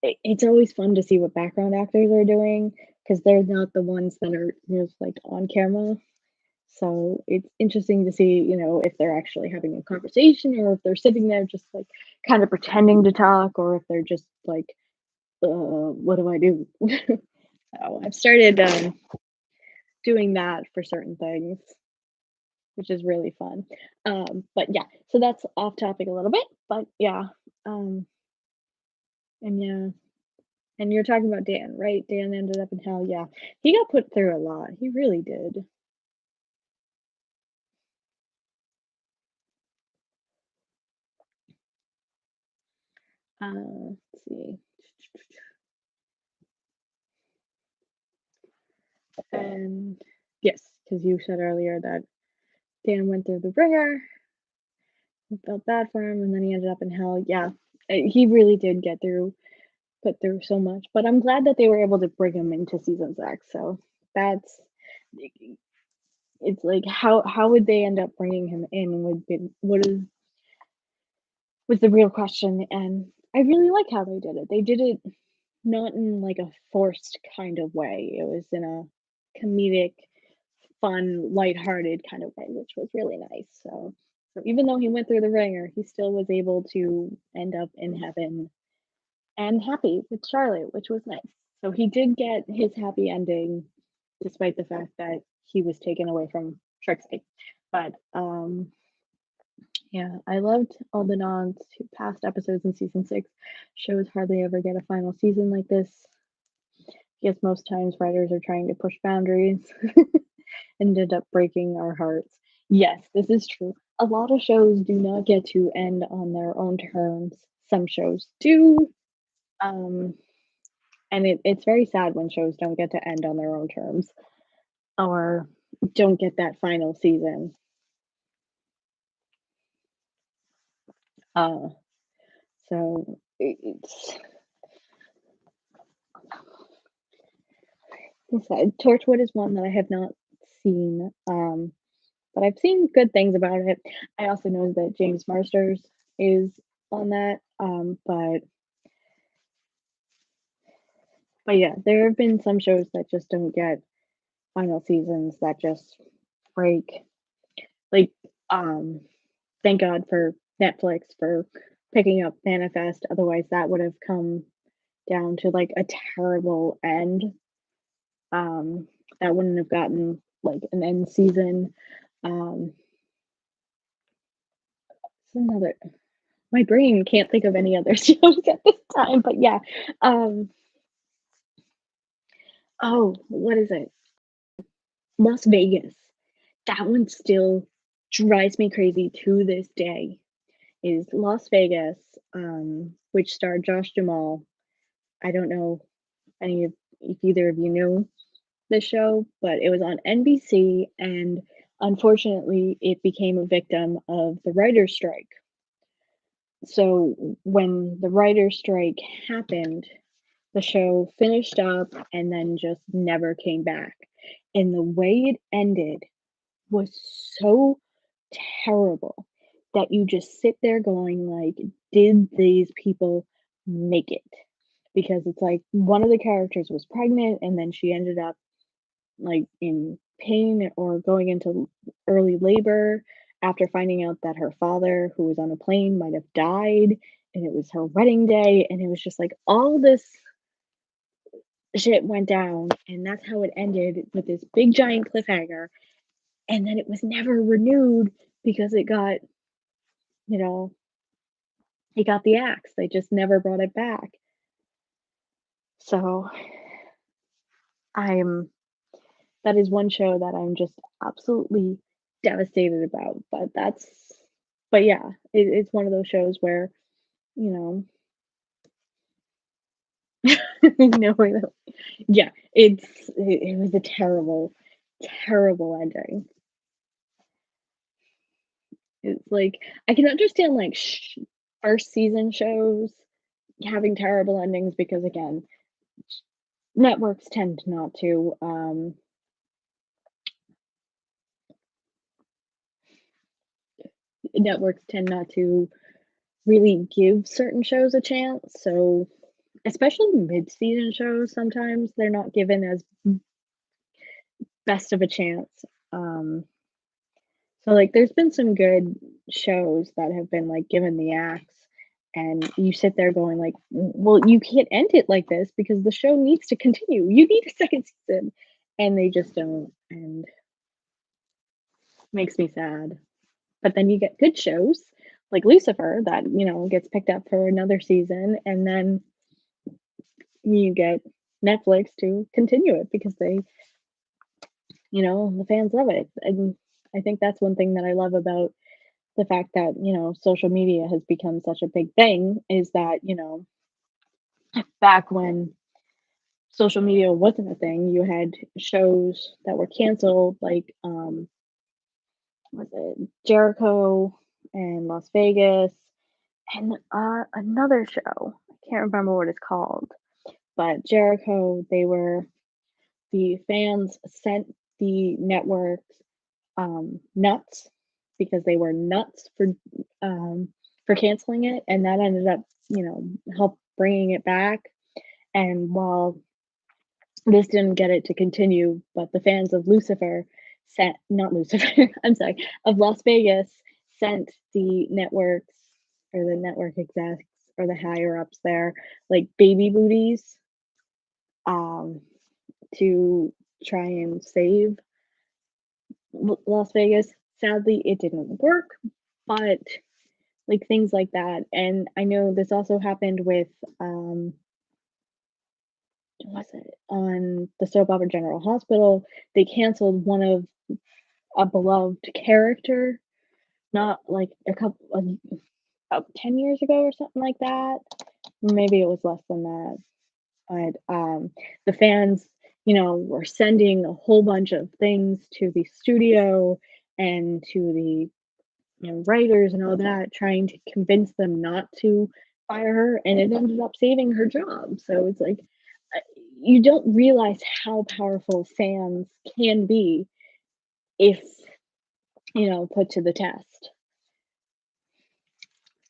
it's always fun to see what background actors are doing because they're not the ones that are just like on camera. So it's interesting to see, if they're actually having a conversation or if they're sitting there just like kind of pretending to talk or if they're just like, what do I do? So I've started doing that for certain things, which is really fun. But yeah, so that's off topic a little bit, but yeah. Um, and yeah, and you're talking about Dan, right? Dan ended up in hell. Yeah, he got put through a lot. He really did. Let's see. And yes, because you said earlier that Dan went through the ringer. He felt bad for him, and then he ended up in hell. Yeah, he really did put through so much. But I'm glad that they were able to bring him into season 6. So that's it's like how would they end up bringing him in would be what is was the real question, and I really like how they did it. They did it not in like a forced kind of way. It was in a comedic, fun, lighthearted kind of way, which was really nice. So even though he went through the ringer, he still was able to end up in heaven and happy with Charlotte, which was nice. So he did get his happy ending, despite the fact that he was taken away from Trixie. But yeah, I loved all the nods to past episodes in season 6. Shows hardly ever get a final season like this. guess most times writers are trying to push boundaries and end up breaking our hearts. Yes, this is true. A lot of shows do not get to end on their own terms. Some shows do. Um, and it's very sad when shows don't get to end on their own terms or don't get that final season. Uh, so it's sad. Torchwood is one that I have not seen, but I've seen good things about it. I also know that James Marsters is on that, but yeah, there have been some shows that just don't get final seasons that just break. Like, um, thank God for Netflix for picking up Manifest. Otherwise, that would have come down to like a terrible end. Um, that wouldn't have gotten like an end season. Um, some other my brain can't think of any other shows at this time, but yeah. Um, oh, what is it? Las Vegas. That one still drives me crazy to this day. Is Las Vegas, which starred Josh Jamal. I don't know any of if either of you know the show, but it was on NBC, and unfortunately, it became a victim of the writer's strike. So when the writer's strike happened, the show finished up and then just never came back. And the way it ended was so terrible that you just sit there going like, did these people make it? Because it's like one of the characters was pregnant and then she ended up like in pain or going into early labor after finding out that her father, who was on a plane, might have died, and it was her wedding day, and it was just like all this shit went down, and that's how it ended with this big giant cliffhanger, and then it was never renewed because you know, it got the axe. They just never brought it back. So I'm that is one show that I'm just absolutely devastated about. But yeah, it's one of those shows where, you know, no, yeah, it was a terrible, terrible ending. It's like I can understand like first season shows having terrible endings because again, networks tend not to networks tend not to really give certain shows a chance. So especially mid-season shows, sometimes they're not given as best of a chance. Um, so like there's been some good shows that have been like given the axe and you sit there going like, well, you can't end it like this because the show needs to continue. You need a second season. And they just don't and makes me sad. But then you get good shows like Lucifer that, gets picked up for another season and then you get Netflix to continue it because the fans love it. And I think that's one thing that I love about the fact that, social media has become such a big thing is that, back when social media wasn't a thing, you had shows that were canceled, like, was it Jericho and Las Vegas and another show. I can't remember what it's called, but Jericho, the fans sent the networks nuts because they were nuts for canceling it, and that ended up, help bringing it back. And while this didn't get it to continue, but the fans of Lucifer sent not Lucifer, I'm sorry, of Las Vegas sent the networks or the network execs or the higher ups there like baby booties um to try and save Las Vegas. Sadly, it didn't work, but like things like that. And I know this also happened with was it on the soap opera General Hospital, they canceled one of a beloved character, not like about 10 years ago or something like that. Maybe it was less than that. But the fans, were sending a whole bunch of things to the studio and to the writers and all that, trying to convince them not to fire her, and it ended up saving her job. So it's like uh, you don't realize how powerful fans can be if put to the test.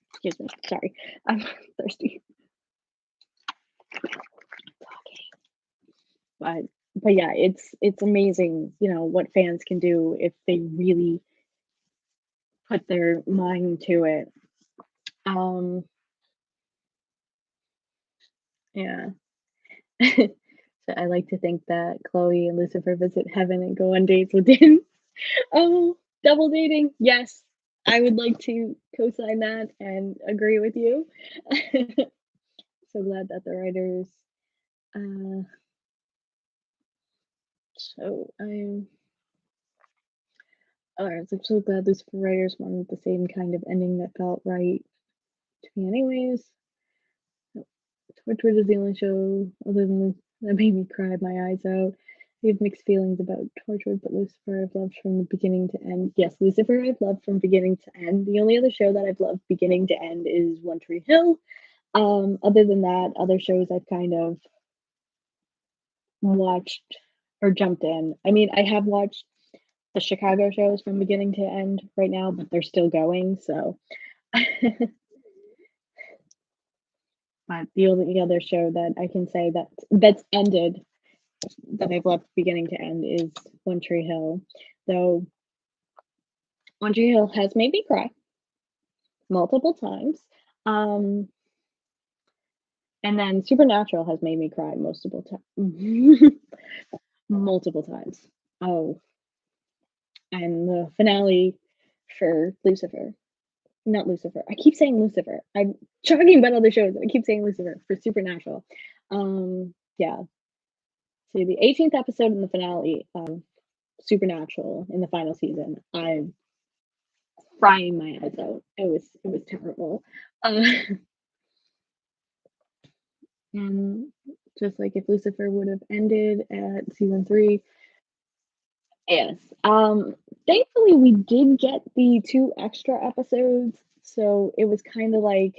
Excuse me, sorry, I'm thirsty. But but yeah, it's amazing, what fans can do if they really put their mind to it. Um, yeah. So I like to think that Chloe and Lucifer visit heaven and go on dates with him. Oh, double dating. Yes. I would like to co-sign that and agree with you. So glad that the writers uh so I'm I'm so glad Lucifer writers wanted the same kind of ending that felt right to me anyways. Torchwood is the only show other than this that made me cry my eyes out. I have mixed feelings about Torchwood, but Lucifer I've loved from the beginning to end. Yes, Lucifer I've loved from beginning to end. The only other show that I've loved beginning to end is One Tree Hill. Other than that, other shows I've kind of watched or jumped in. I mean, I have watched the Chicago shows from beginning to end right now, but they're still going. So, but the only other show that I can say that's ended that I've loved beginning to end is One Tree Hill. Though One Tree Hill has made me cry multiple times. Um, and then Supernatural has made me cry multiple times. Multiple times. Oh, and the finale for Lucifer. Not Lucifer. I keep saying Lucifer. I'm talking about other shows. I keep saying Lucifer for Supernatural. Yeah. So the 18th episode in the finale of Supernatural in the final season, I'm crying my eyes out. It was terrible. Uh, and just like if Lucifer would have ended at season 3, yes. Thankfully we did get the 2 extra episodes, so it was kind of like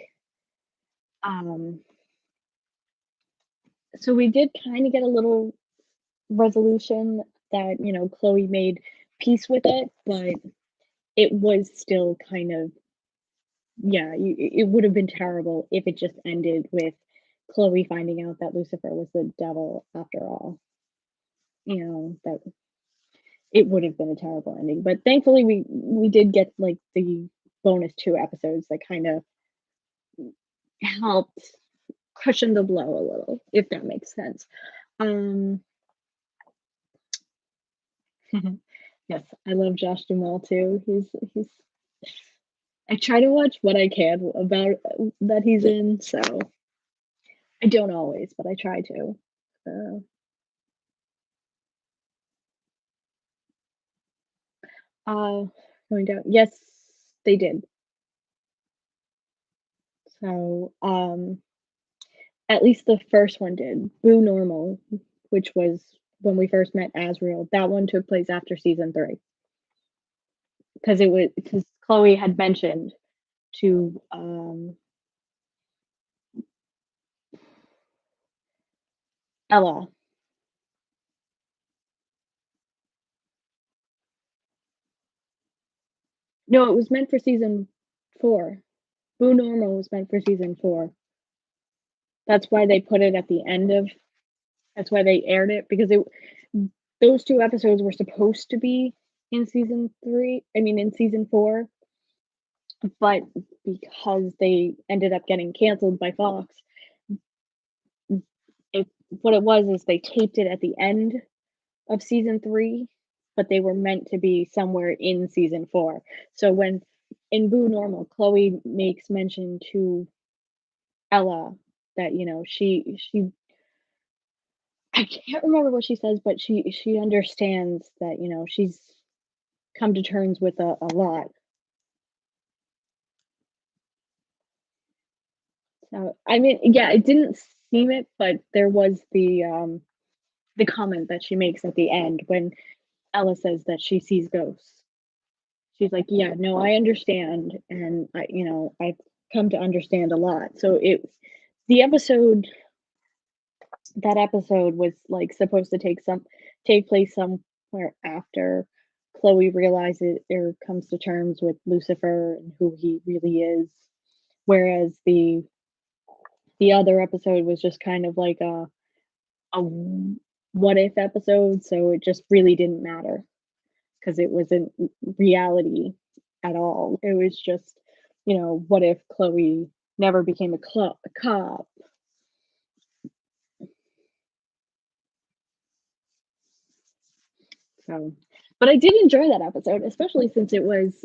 um so we did kind of get a little resolution that, Chloe made peace with it, but it was still kind of, yeah, it would have been terrible if it just ended with Chloe finding out that Lucifer was the devil after all. That it would have been a terrible ending. But thankfully we did get like the bonus 2 episodes that kind of helped cushion the blow a little, if that makes sense. Um yes, I love Josh Duhamel too. He's I try to watch what I can about that he's in, so I don't always, but I try to. Uh, uh, Going down. Yes, they did. So, at least the first one did. Boo Normal, which was when we first met Asriel. That one took place after season 3 because Chloe had mentioned to Ella. No, it was meant for season 4. Boo Normal was meant for season 4. That's why they put it at the end of. That's why they aired it because it those 2 episodes were supposed to be in season 3. I mean, in season 4, but because they ended up getting canceled by Fox, it what it was is they taped it at the end of season 3, but they were meant to be somewhere in season 4. So when in Boo Normal, Chloe makes mention to Ella that, she I can't remember what she says, but she understands that, she's come to terms with a lot. So, I mean, yeah, it didn't seem it, but there was the comment that she makes at the end when Ella says that she sees ghosts. She's like, "Yeah, no, I understand, and I've come to understand a lot." So the episode that episode was like supposed to take place somewhere after Chloe realizes or comes to terms with Lucifer and who he really is, whereas the other episode was just kind of like a what if episode, so it just really didn't matter because it wasn't reality at all. It was just, what if Chloe never became a cop? So, but I did enjoy that episode, especially since it was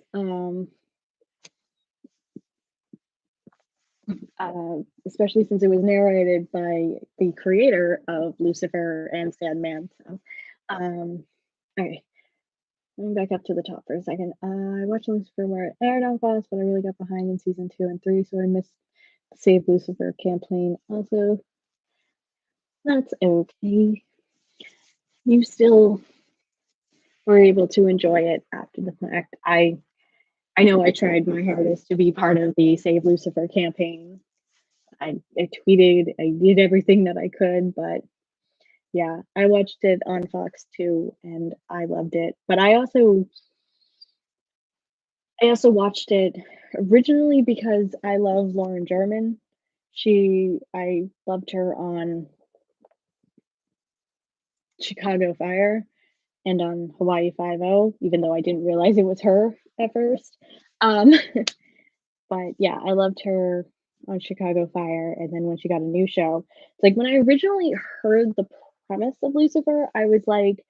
narrated by the creator of Lucifer and Sandman. So, um, okay, going back up to the top for a second. I watched Lucifer where it aired on Fox, but I really got behind in season 2 and 3, so I missed the Save Lucifer campaign. Also, that's okay. You still were able to enjoy it after the fact. I know I tried my hardest to be part of the Save Lucifer campaign. I tweeted, I did everything that I could, but yeah, I watched it on Fox too, and I loved it. But I also watched it originally because I love Lauren German. I loved her on Chicago Fire and on Hawaii Five O, even though I didn't realize it was her at first. Um, but yeah, I loved her on Chicago Fire, and then when she got a new show, it's like when I originally heard the premise of Lucifer, I was like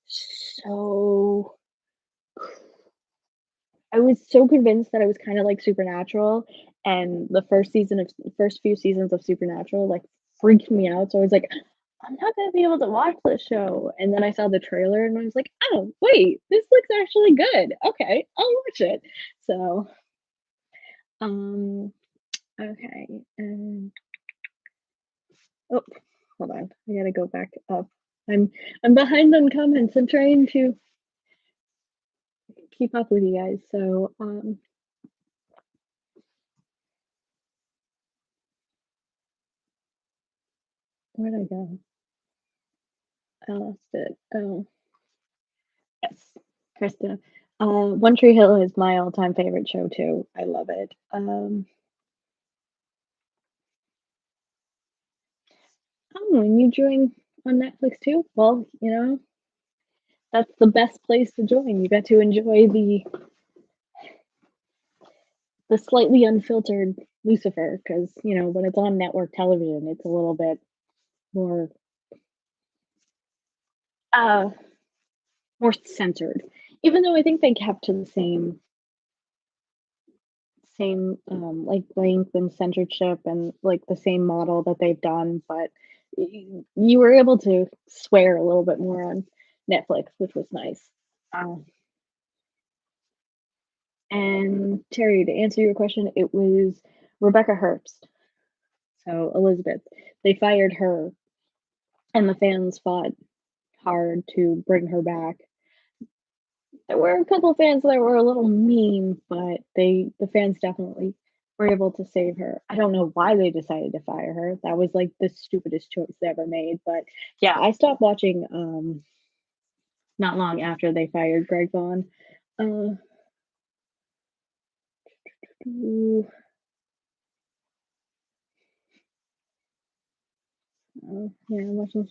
so I was so convinced that it was kinda like Supernatural, and the first few seasons of Supernatural, like, freaked me out, so I was like, "I'm not gonna be able to watch this show," and then I saw the trailer and I was like, "Oh, wait, this looks actually good. Okay, I'll watch it." So, um, okay, oh, hold on, I gotta go back up. I'm I'm behind on comments, I'm trying to keep up with you guys, so, where'd I go? I lost it. Oh. Yes, Krista. One Tree Hill is my all-time favorite show too. I love it. Oh, and you join on Netflix too? Well, that's the best place to join. You get to enjoy the slightly unfiltered Lucifer because, when it's on network television, it's a little bit more uh more censored. Even though I think they kept to the same like length and censorship and like the same model that they've done, but you were able to swear a little bit more on Netflix, which was nice. Um, and Terry, to answer your question, it was Rebecca Herbst. So Elizabeth, they fired her, and the fans fought hard to bring her back. There were a couple of fans that were a little mean, but the fans definitely were able to save her. I don't know why they decided to fire her. That was like the stupidest choice they ever made. But yeah, I stopped watching not long after they fired Greg Vaughn. Uh, ooh, yeah, I'm watching.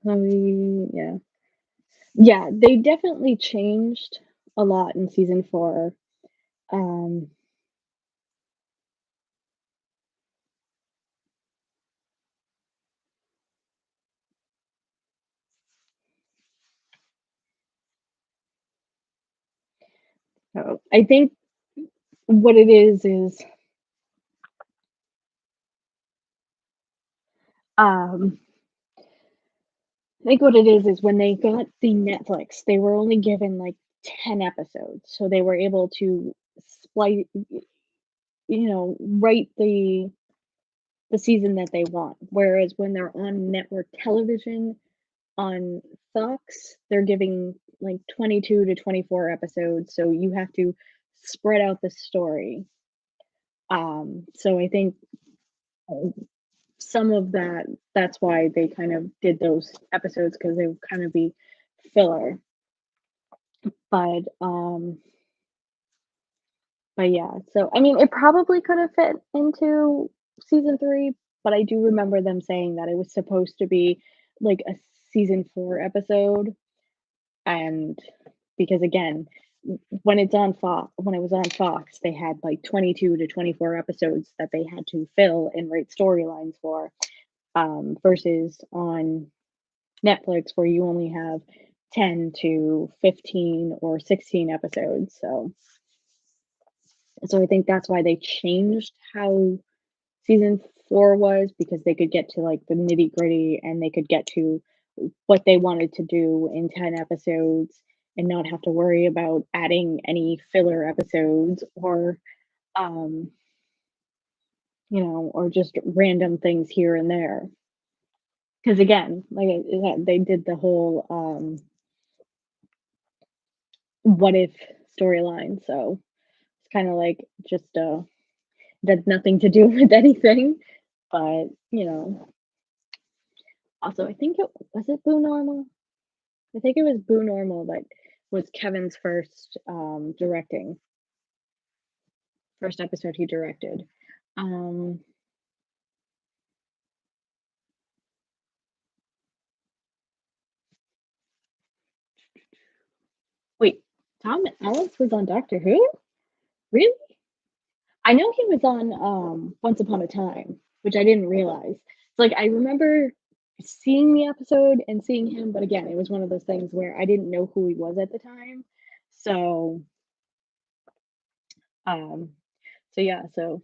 Yeah, yeah, they definitely changed a lot in season 4. Um, so I think what it is Um, I think what it is when they got the Netflix, they were only given, like, 10 episodes, so they were able to splice write the season that they want, whereas when they're on network television, on Fox, they're giving, like, 22 to 24 episodes, so you have to spread out the story. So I think, uh, some of that's why they kind of did those episodes because they would kind of be filler. But, um but yeah, so, I mean, it probably could have fit into season 3, but I do remember them saying that it was supposed to be, like, a season 4 episode, and because again, when it was on Fox, they had, like, 22 to 24 episodes that they had to fill and write storylines for, versus on Netflix where you only have 10 to 15 or 16 episodes, so I think that's why they changed how season 4 was because they could get to, like, the nitty-gritty and they could get to what they wanted to do in 10 episodes and not have to worry about adding any filler episodes um, or just random things here and there. Because again, like, they did the whole, what if storyline, so it's kinda like just, that nothing to do with anything, but, also, I think it was it Boo Normal? I think it was Boo Normal that was Kevin's first episode he directed. Um, wait, Tom Ellis was on Doctor Who? Really? I know he was on, Once Upon a Time, which I didn't realize. It's like, I remember seeing the episode and seeing him, but again, it was one of those things where I didn't know who he was at the time. So, um, so yeah, so,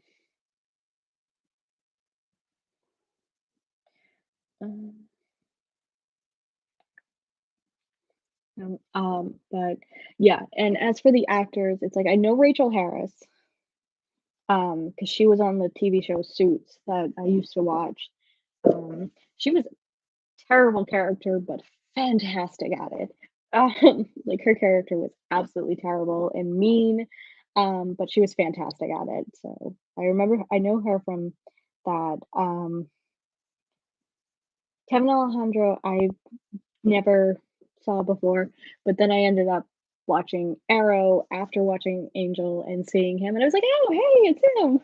um, but yeah, and as for the actors, it's like I know Rachel Harris, because she was on the TV show Suits that I used to watch. She was a terrible character, but fantastic at it. Like her character was absolutely terrible and mean, but she was fantastic at it. So I know her from that. Kevin Alejandro, I never saw before, but then I ended up watching Arrow after watching Angel and seeing him, and I was like, "Oh, hey, it's him."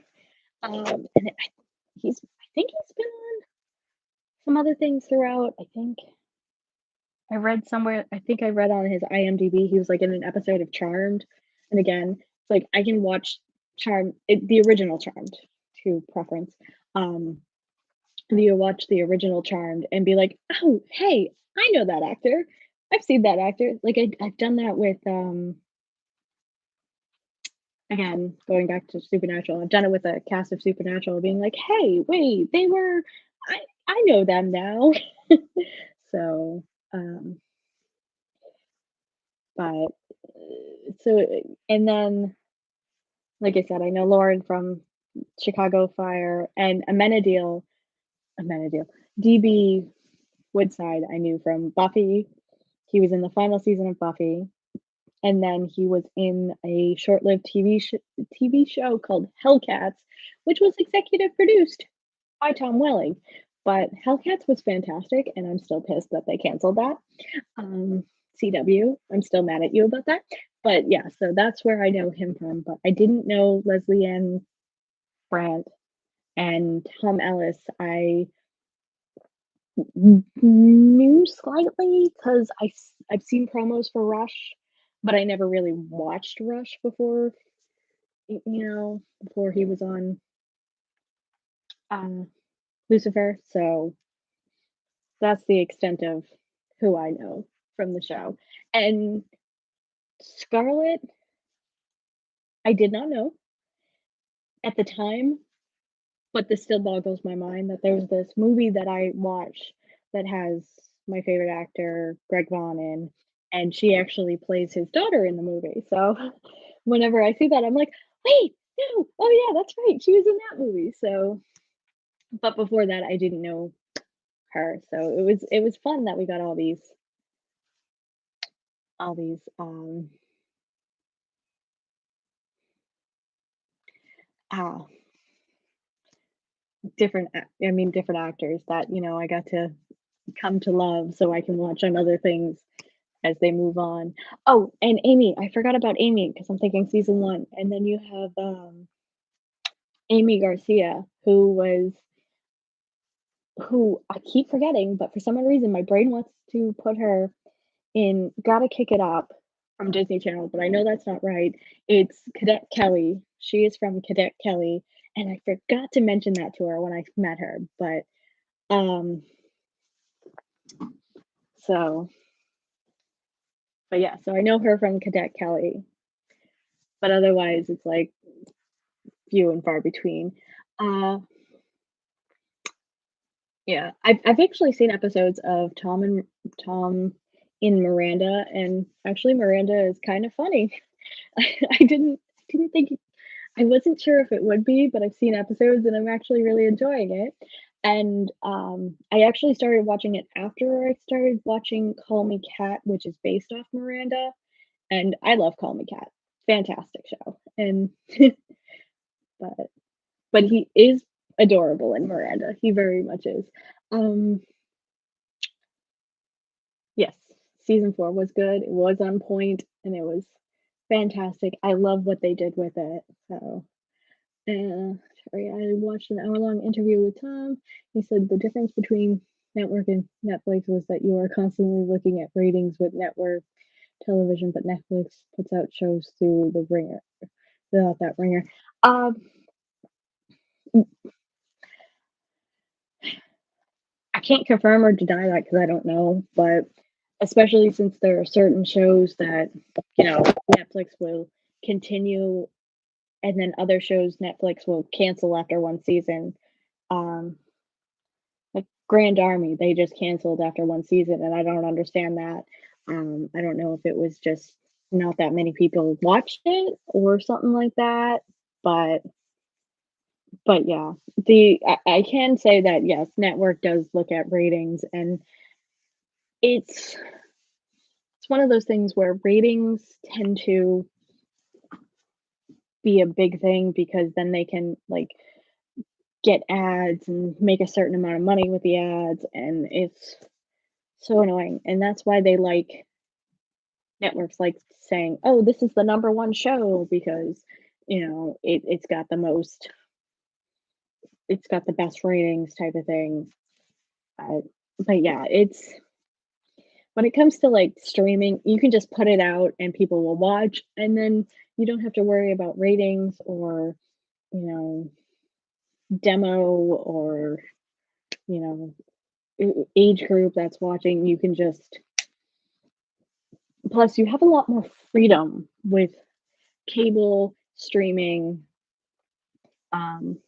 And I think he's been on some other things throughout. I think I read on his IMDb he was like in an episode of Charmed, and again, it's like I can watch the original Charmed to preference. Um, you watch the original Charmed and be like, "Oh, hey, I know that actor. I've seen that actor." Like I've done that with again going back to Supernatural. I've done it with a cast of Supernatural, being like, "Hey, wait, I I know them now." So, um, but and then like I said, I know Lauren from Chicago Fire and Amenadiel, DB Woodside. I knew from Buffy. He was in the final season of Buffy. And then he was in a short-lived TV show called Hellcats, which was executive produced by Tom Welling. But Hellcats was fantastic, and I'm still pissed that they canceled that. Um, CW, I'm still mad at you about that. But yeah, so that's where I know him from. But I didn't know Leslie Ann Brandt and Tom Ellis. I knew slightly because I've seen promos for Rush, but I never really watched Rush before, before he was on um, Lucifer. So that's the extent of who I know from the show. And Scarlett, I did not know at the time. But this still boggles my mind that there's this movie that I watch that has my favorite actor, Greg Vaughn, in, and she actually plays his daughter in the movie. So whenever I see that, I'm like, wait, no, oh yeah, that's right, she was in that movie. So, but before that, I didn't know her. So it was fun that we got all these ah different actors that I got to come to love, so I can watch on other things as they move on. Oh, and Amy, I forgot about Amy because I'm thinking season 1, and then you have, Amy Garcia, who I keep forgetting, but for some odd reason, my brain wants to put her in Gotta Kick It Up from Disney Channel, but I know that's not right. It's Cadet Kelly. She is from Cadet Kelly, and I forgot to mention that to her when I met her, um, so yeah, so I know her from Cadet Kelly, but otherwise, it's, like, few and far between. Uh, yeah, I've actually seen episodes of Tom in Miranda, and actually Miranda is kind of funny. I didn't think I wasn't sure if it would be, but I've seen episodes and I'm actually really enjoying it. And I actually started watching it after I started watching Call Me Kat, which is based off Miranda, and I love Call Me Kat. Fantastic show. And but he is adorable in Miranda. He very much is. Um, yes, season 4 was good. It was on point and it was fantastic. I love what they did with it. So, sorry, I watched an hour-long interview with Tom. He said the difference between network and Netflix was that you are constantly looking at ratings with network television, but Netflix puts out shows through the ringer without that ringer. Um, I can't confirm or deny that because I don't know, but especially since there are certain shows that, Netflix will continue, and then other shows Netflix will cancel after one season. Um, like Grand Army, they just canceled after one season, and I don't understand that. I don't know if it was just not that many people watched it or something like that, but yeah, I can say that yes, network does look at ratings, and it's it's one of those things where ratings tend to be a big thing because then they can, like, get ads and make a certain amount of money with the ads, and it's so annoying, and that's why they like networks like saying, "Oh, this is the number 1 show," because, it's got the best ratings type of thing, but yeah, it's when it comes to, like, streaming, you can just put it out and people will watch, and then you don't have to worry about ratings or, you know, demo or, you know, age group that's watching. You can just plus you have a lot more freedom with cable streaming, um,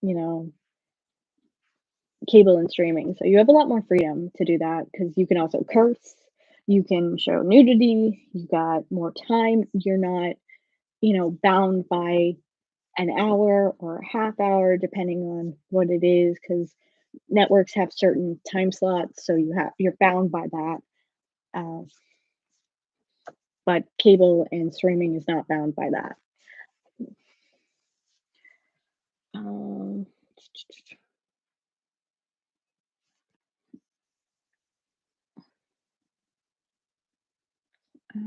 you know, cable and streaming. So you have a lot more freedom to do that because you can also curse, you can show nudity, you got more time. You're not, bound by an hour or a half hour, depending on what it is, because networks have certain time slots, so you're bound by that. Uh, but cable and streaming is not bound by that. Um,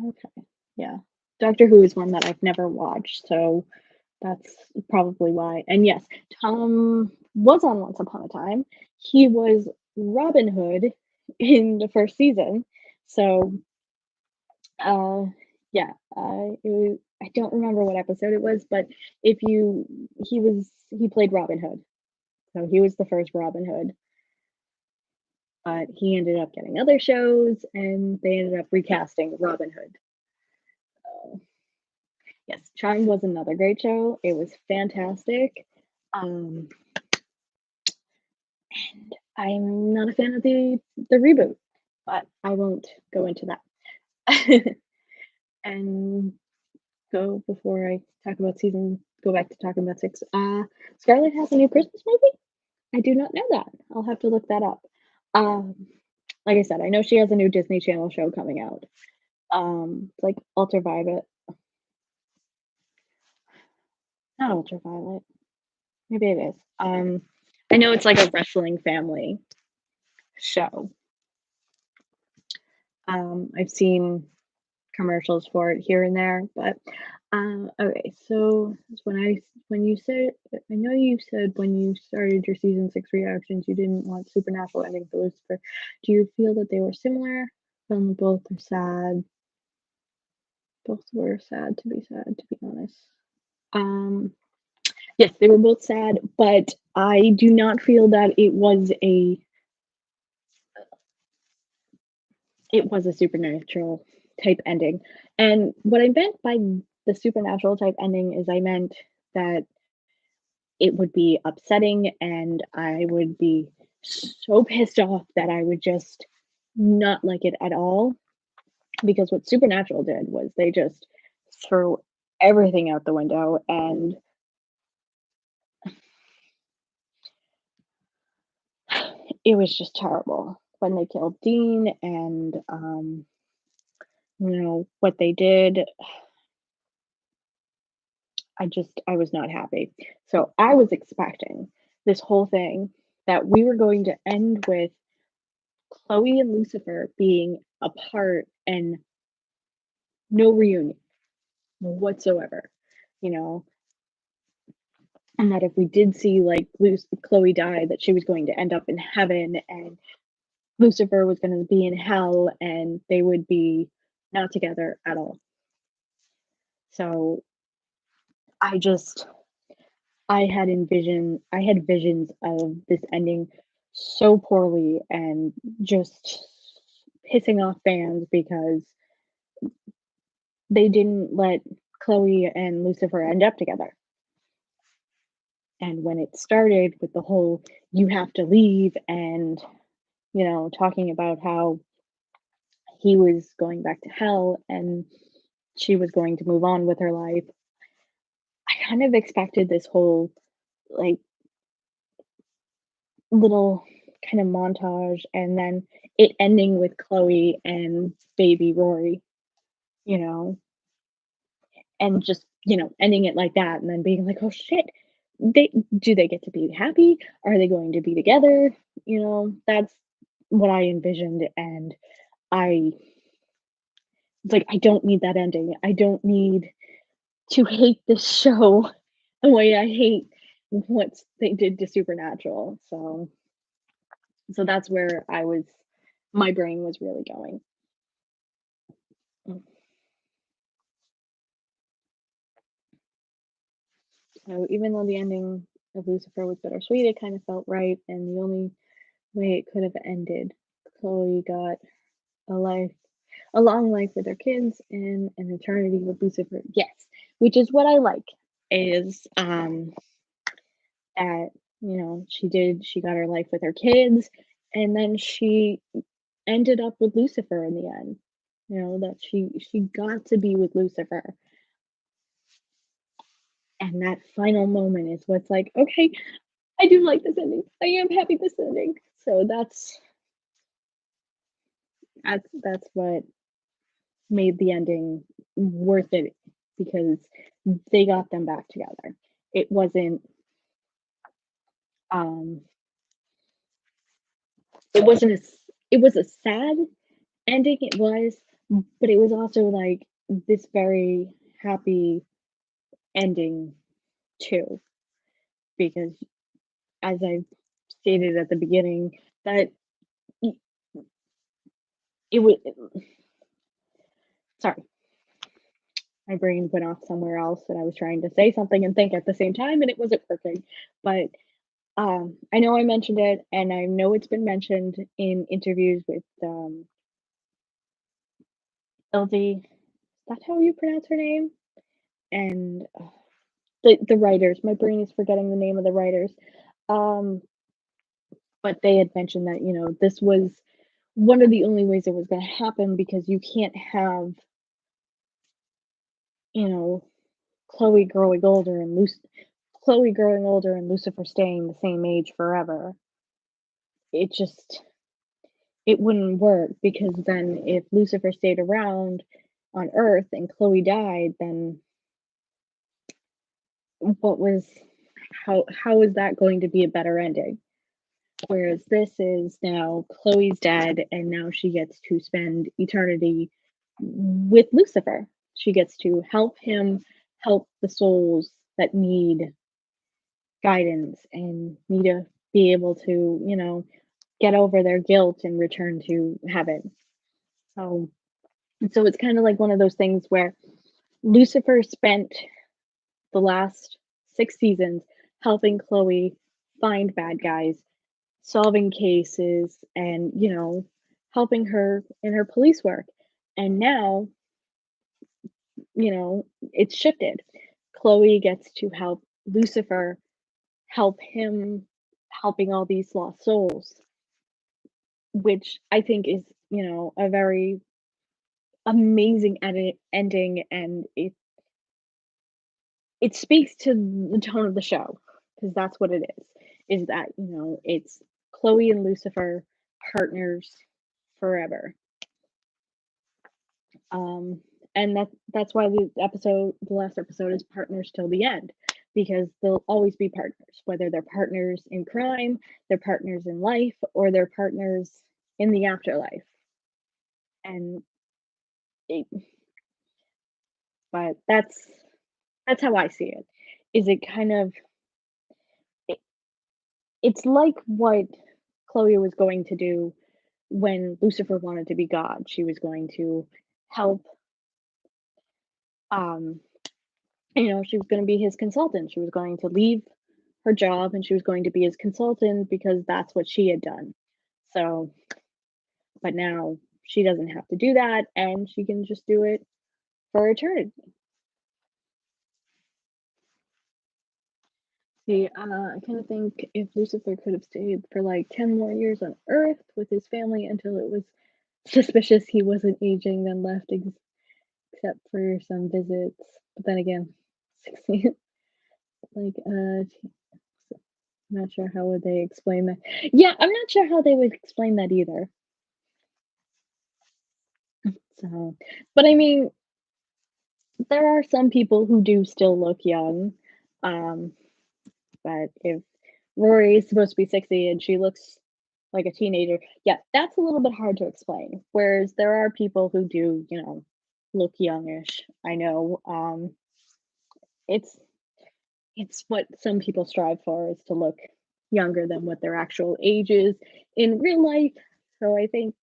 okay, yeah. Doctor Who is one that I've never watched, so that's probably why. And yes, Tom was on Once Upon a Time. He was Robin Hood in the first season. So, uh, yeah, I don't remember what episode it was, but if you, he played Robin Hood. So he was the first Robin Hood, but he ended up getting other shows and they ended up recasting Robin Hood. So, yes, Charmed was another great show. It was fantastic. Um, and I'm not a fan of the reboot, but I won't go into that. And go before I talk about go back to talking about 6. Scarlett has a new Christmas movie? I do not know that. I'll have to look that up. Um, like I said, I know she has a new Disney Channel show coming out. It's like Ultraviolet, not Ultraviolet. Maybe it is. I know it's like a wrestling family show. I've seen commercials for it here and there, but okay. So when you said I know you said when you started your season 6 reactions, you didn't want supernatural ending for Lucifer. Do you feel that they were similar? Both are sad. Both were sad, to be honest. Um, yes, they were both sad, but I do not feel that it was a supernatural type ending. And what I meant by the supernatural type ending is I meant that it would be upsetting and I would be so pissed off that I would just not like it at all. Because what Supernatural did was they just threw everything out the window and it was just terrible when they killed Dean and what they did. I was not happy. So I was expecting this whole thing that we were going to end with Chloe and Lucifer being apart and no reunion whatsoever, you know, and that if we did see like Chloe die, that she was going to end up in heaven and Lucifer was going to be in hell and they would be not together at all. So I just I had visions of this ending so poorly and just pissing off fans because they didn't let Chloe and Lucifer end up together. And when it started with the whole you have to leave and talking about how he was going back to hell and she was going to move on with her life, I kind of expected this whole like little kind of montage and then it ending with Chloe and baby Rory, you know, and just, ending it like that and then being like, "Oh shit, they get to be happy? Are they going to be together?" That's what I envisioned and I it's like I don't need that ending. I don't need to hate this show the way I hate what they did to Supernatural. So that's where my brain was really going. Mm. So even though the ending of Lucifer was bittersweet, it kind of felt right, and the only way it could have ended, Chloe got a life, a long life with her kids, and an eternity with Lucifer. Yes, which is what I like. Is that she got her life with her kids, and then she ended up with Lucifer in the end. That she got to be with Lucifer, and that final moment is what's like, okay, I do like this ending. I am happy this ending. So that's what made the ending worth it because they got them back together. It wasn't um it wasn't a it was a sad ending, it was, but it was also like this very happy ending too because as I stated at the beginning that it, it was sorry, my brain went off somewhere else and I was trying to say something and think at the same time and it wasn't working. But I know I mentioned it and I know it's been mentioned in interviews with LD. Is that how you pronounce her name? And the writers. My brain is forgetting the name of the writers. Um, but they had mentioned that, this was one of the only ways it was gonna happen because you can't have, you know, Chloe growing older and Chloe growing older and Lucifer staying the same age forever. It just it wouldn't work because then if Lucifer stayed around on Earth and Chloe died, then what was how is that going to be a better ending? Whereas this is now Chloe's dead and now she gets to spend eternity with Lucifer. She gets to help him help the souls that need guidance and need to be able to, get over their guilt and return to heaven. So so it's kind of like one of those things where Lucifer spent the last 6 seasons helping Chloe find bad guys, solving cases, and helping her in her police work. And now, it's shifted. Chloe gets to help Lucifer help him helping all these lost souls, which I think is, a very amazing ending, and it speaks to the tone of the show because that's what it is that, it's Chloe and Lucifer partners forever. Um, and that's why the last episode is partners till the end, because they'll always be partners, whether they're partners in crime, they're partners in life, or they're partners in the afterlife. And it, but that's how I see it. Is it kind of it, it's like what Chloe was going to do when Lucifer wanted to be God. She was going to help um she was going to be his consultant. She was going to leave her job and she was going to be his consultant because that's what she had done. So, but now she doesn't have to do that and she can just do it for eternity. See, I kind of think if Lucifer could have stayed for like 10 more years on Earth with his family until it was suspicious he wasn't aging, then left except for some visits. But then again, 16, like, not sure how would they explain that. Yeah, I'm not sure how they would explain that either. So, but I mean, there are some people who do still look young. Um, but if Rory is supposed to be 60 and she looks like a teenager, yeah, that's a little bit hard to explain. Whereas there are people who do, look youngish. I know. It's it's what some people strive for is to look younger than what their actual age is in real life. So I think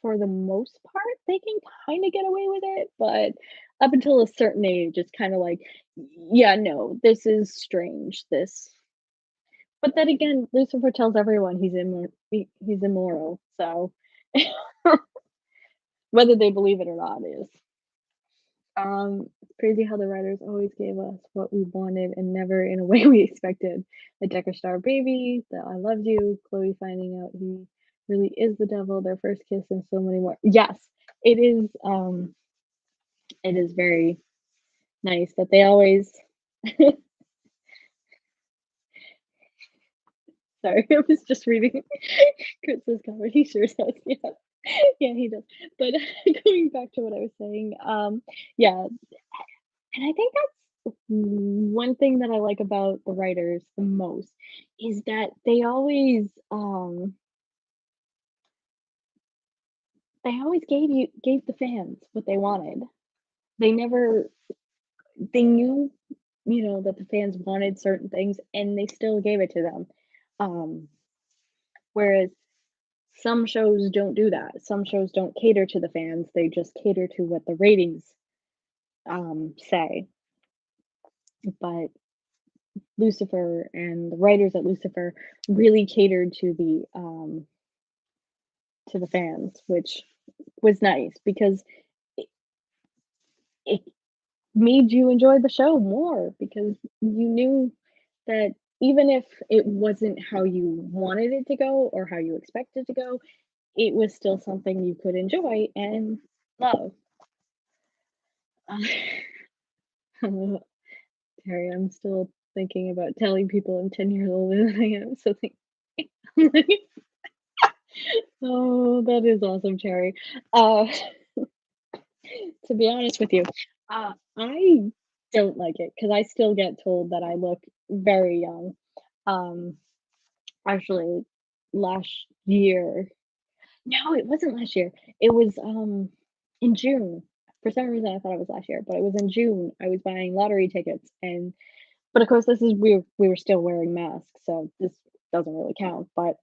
for the most part, they can kinda get away with it, but up until a certain age, it's kinda like, "Yeah, no, this is strange, this." But then again, Lucifer tells everyone he's immoral, so whether they believe it or not is. It's crazy how the writers always gave us what we wanted and never in a way we expected. The Decker Star baby, the I loved you, Chloe finding out he really is the devil, their first kiss, and so many more. Yes, it is. It is very nice that they always. Sorry, I was just reading Chris's comment. He sure does. Yeah, yeah, he does. But going back to what I was saying, yeah, and I think that's one thing that I like about the writers the most is that they always gave the fans what they wanted. They never they knew, that the fans wanted certain things and they still gave it to them. Um, whereas some shows don't do that. Some shows don't cater to the fans. They just cater to what the ratings say. But Lucifer and the writers at Lucifer really catered to the fans, which was nice because it, it made you enjoy the show more because you knew that even if it wasn't how you wanted it to go or how you expected to go, it was still something you could enjoy and love. Uh, Terry, I'm still thinking about telling people I'm 10 years older than I am, so oh, that is awesome, Cherry. Uh, to be honest with you, I don't like it because I still get told that I look very young. Um, Actually, last year, no, it wasn't last year. It was, in June. For some reason, I thought it was last year, but it was in June. I was buying lottery tickets, and but of course, this is we were still wearing masks, so this doesn't really count. But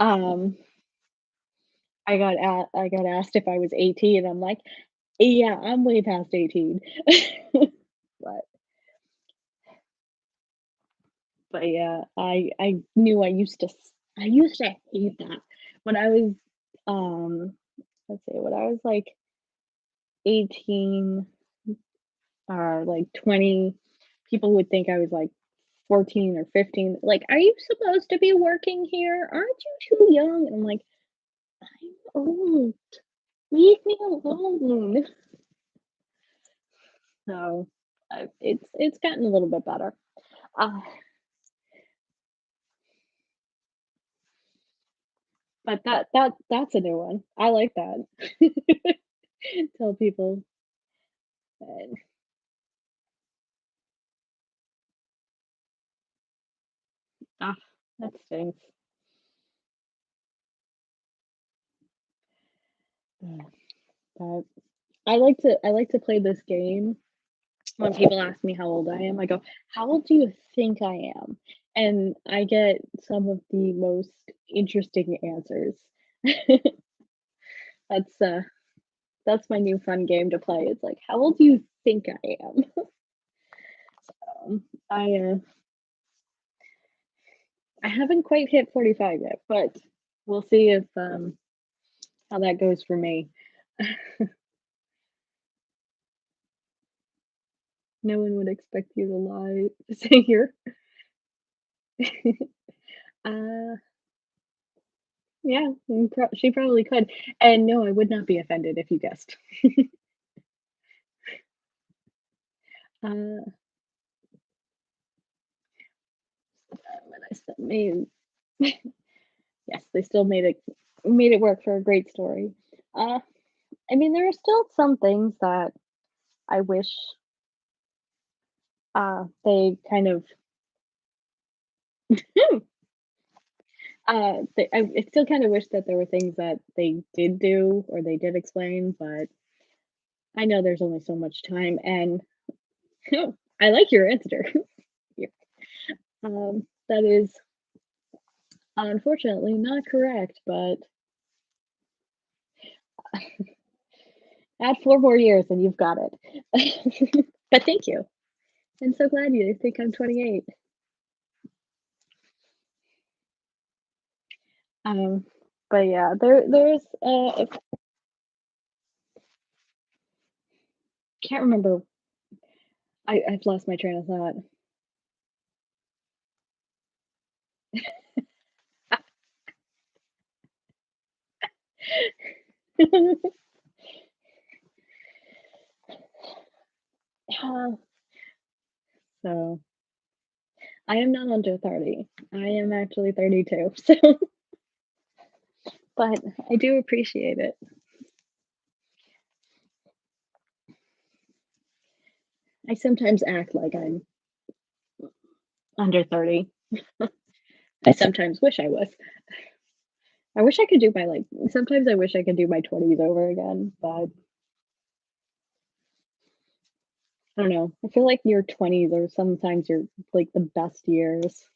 um, I got asked if I was 18. I'm like, yeah, I'm way past 18. But but yeah, I knew I used to hate that when I was um let's see, when I was like 18 or like 20, people would think I was like 14 or 15. Like, are you supposed to be working here? Aren't you too young? And I'm like, I'm old. Leave me alone. So it's gotten a little bit better. Uh, but that's a new one. I like that. Tell people that, ah, that stinks. Ugh, but I like to play this game when people ask me how old I am. I go, "How old do you think I am?" And I get some of the most interesting answers. That's that's my new fun game to play. It's like, "How old do you think I am?" I I haven't quite hit 45 yet, but we'll see if how that goes for me. No one would expect you to lie, say you're uh, yeah, she probably could. And no, I would not be offended if you guessed. Uh, but I still made yes, they still made it work for a great story. Uh, I mean, there are still some things that I wish they kind of I still kind of wish that there were things that they did do or they did explain, but I know there's only so much time. And I like your answer. Yeah. That is unfortunately not correct, but add 4 more years and you've got it. But thank you. I'm so glad you think I'm 28. Um, but yeah, there's I can't remember. I've lost my train of thought. So I am not under 30. I am actually 32. So, but I do appreciate it. I sometimes act like I'm under 30. I sometimes wish I was. I wish I could do my like sometimes I wish I could do my 20s over again, but I don't know. I feel like your 20s are sometimes your like the best years.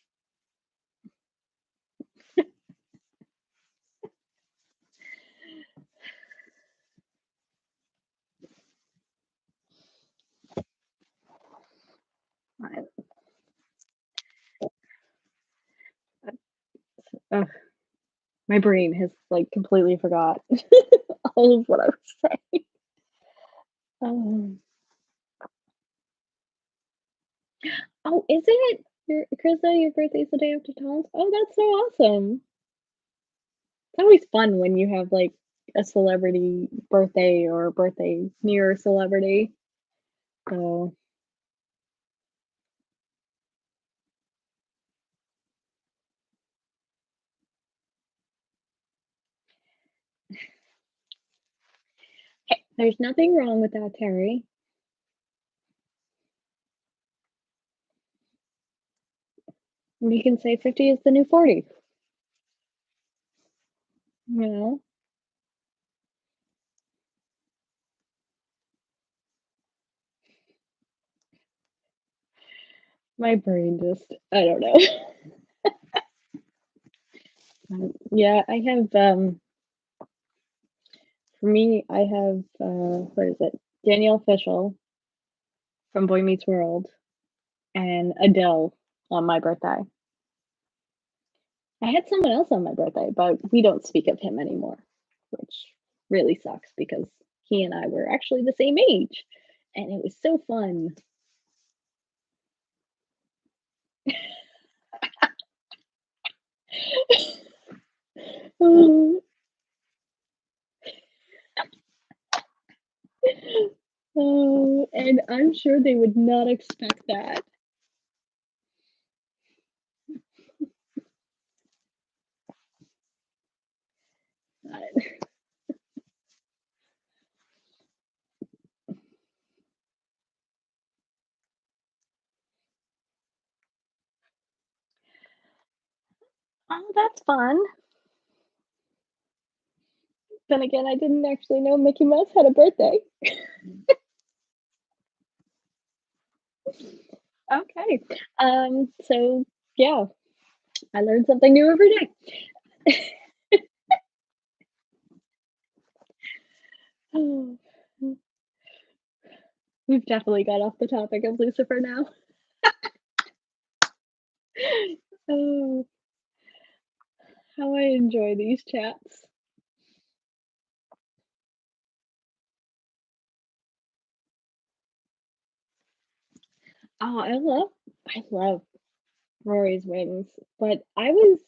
I, ugh, my brain has like completely forgot all of what I was saying. Um, oh, is it? Krista, your birthday's the day after Tom's? Oh, that's so awesome. It's always fun when you have, like, a celebrity birthday or a birthday near a celebrity. So, hey, there's nothing wrong with that, Terry. We can say 50 is the new 40, you know? My brain just I don't know. Yeah, I have, for me, I have, what is it? Danielle Fishel from Boy Meets World and Adele on my birthday. I had someone else on my birthday, but we don't speak of him anymore, which really sucks because he and I were actually the same age, and it was so fun. Oh, oh, and I'm sure they would not expect that. Oh, that's fun. Then again, I didn't actually know Mickey Mouse had a birthday. Okay. So yeah, I learned something new every day. Oh, we've definitely got off the topic of Lucifer now. Oh, how I enjoy these chats. Oh, I love Rory's wings, but I was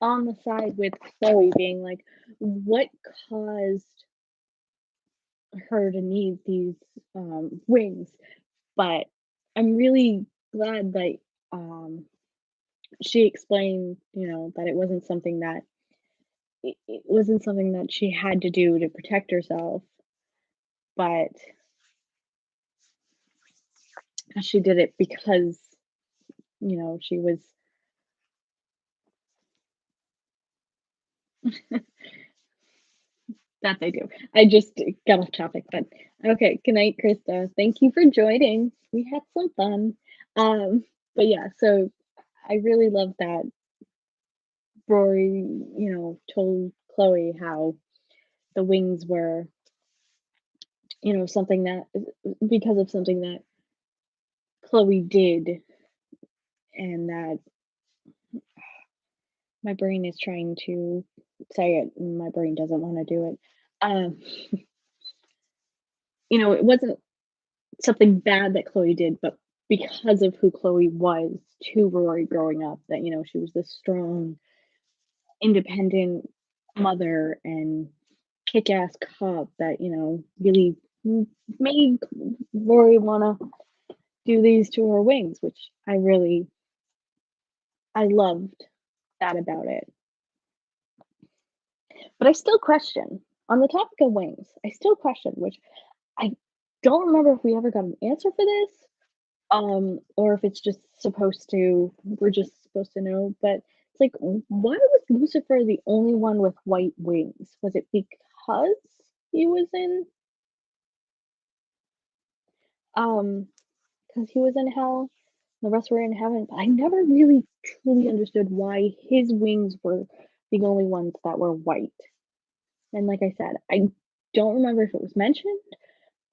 on the side with Chloe being like, what caused her to need these wings? But I'm really glad that um she explained, that it wasn't something that she had to do to protect herself, but she did it because, she was that they do. I just got off topic, but okay. Good night, Krista. Thank you for joining. We had some fun. Um, but yeah, so I really love that Rory, told Chloe how the wings were, something that because of something that Chloe did, and that my brain is trying to say it, and my brain doesn't want to do it. Um, it wasn't something bad that Chloe did, but because of who Chloe was to Rory growing up, that, she was this strong, independent mother and kick ass cop that, really made Rory want to do these to her wings, which I loved that about it. But I still question on the topic of wings, I still question, which I don't remember if we ever got an answer for this, or if it's just supposed to we're just supposed to know, but it's like, why was Lucifer the only one with white wings? Was it because he was in um because he was in hell, the rest were in heaven, but I never really truly understood why his wings were the only ones that were white. And like I said, I don't remember if it was mentioned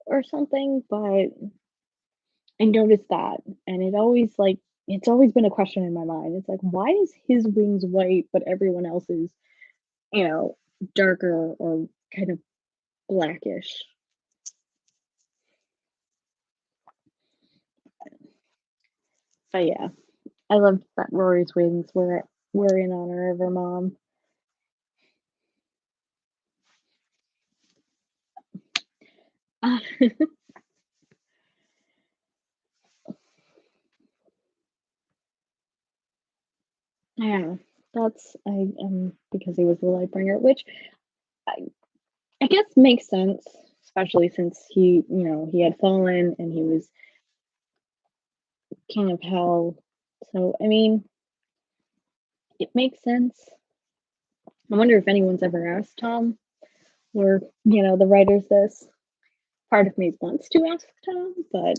or something, but I noticed that, and it's always been a question in my mind. It's like, why is his wings white, but everyone else is, you know, darker or kind of blackish? But yeah. I loved that Rory's wings were in honor of her mom. Yeah, that's because he was the light bringer, which I I guess makes sense, especially since he had fallen and he was king of hell. So, I mean, it makes sense. I wonder if anyone's ever asked Tom or, the writers this. Part of me wants to ask Tom, but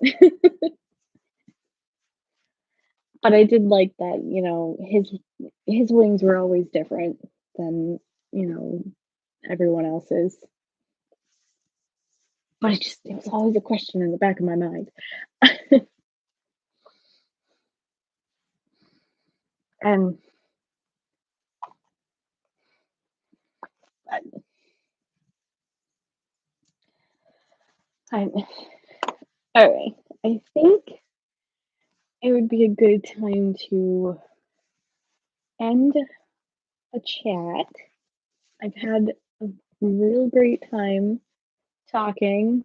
but I did like that, his wings were always different than, you know, everyone else's. But it was always a question in the back of my mind. And I, I all right. I think it would be a good time to end a chat. I've had a real great time talking.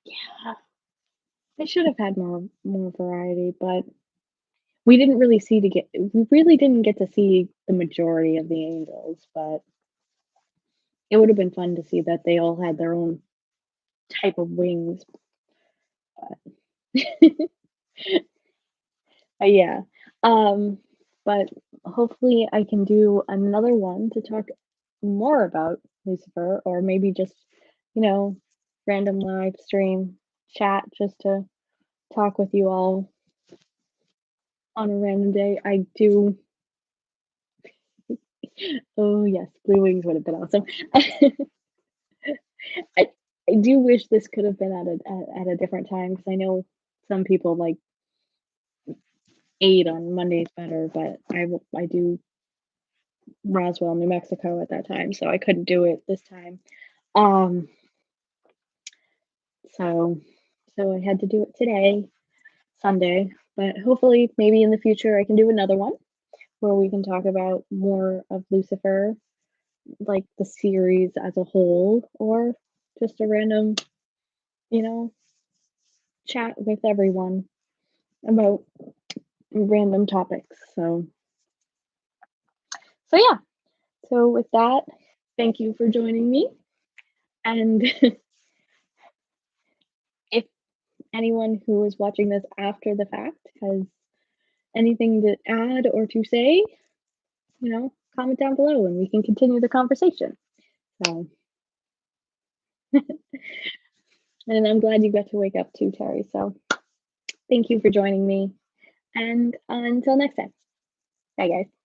Yeah, I should have had more variety, but we really didn't get to see the majority of the angels, but it would have been fun to see that they all had their own type of wings. Yeah. Um, but hopefully I can do another one to talk more about Lucifer, or maybe just, you know, random live stream chat just to talk with you all on a random day. I do. Oh yes, Blue Wings would have been awesome. I I do wish this could have been at a different time because I know some people like 8 on Mondays better, but I do Roswell, New Mexico at that time, so I couldn't do it this time. Um, so so I had to do it today, Sunday, but hopefully maybe in the future I can do another one where we can talk about more of Lucifer, like the series as a whole, or just a random, you know, chat with everyone about random topics. So yeah. So with that, thank you for joining me. And if anyone who is watching this after the fact has anything to add or to say, comment down below and we can continue the conversation. So, and I'm glad you got to wake up too, Terry. So thank you for joining me. And until next time. Bye, guys.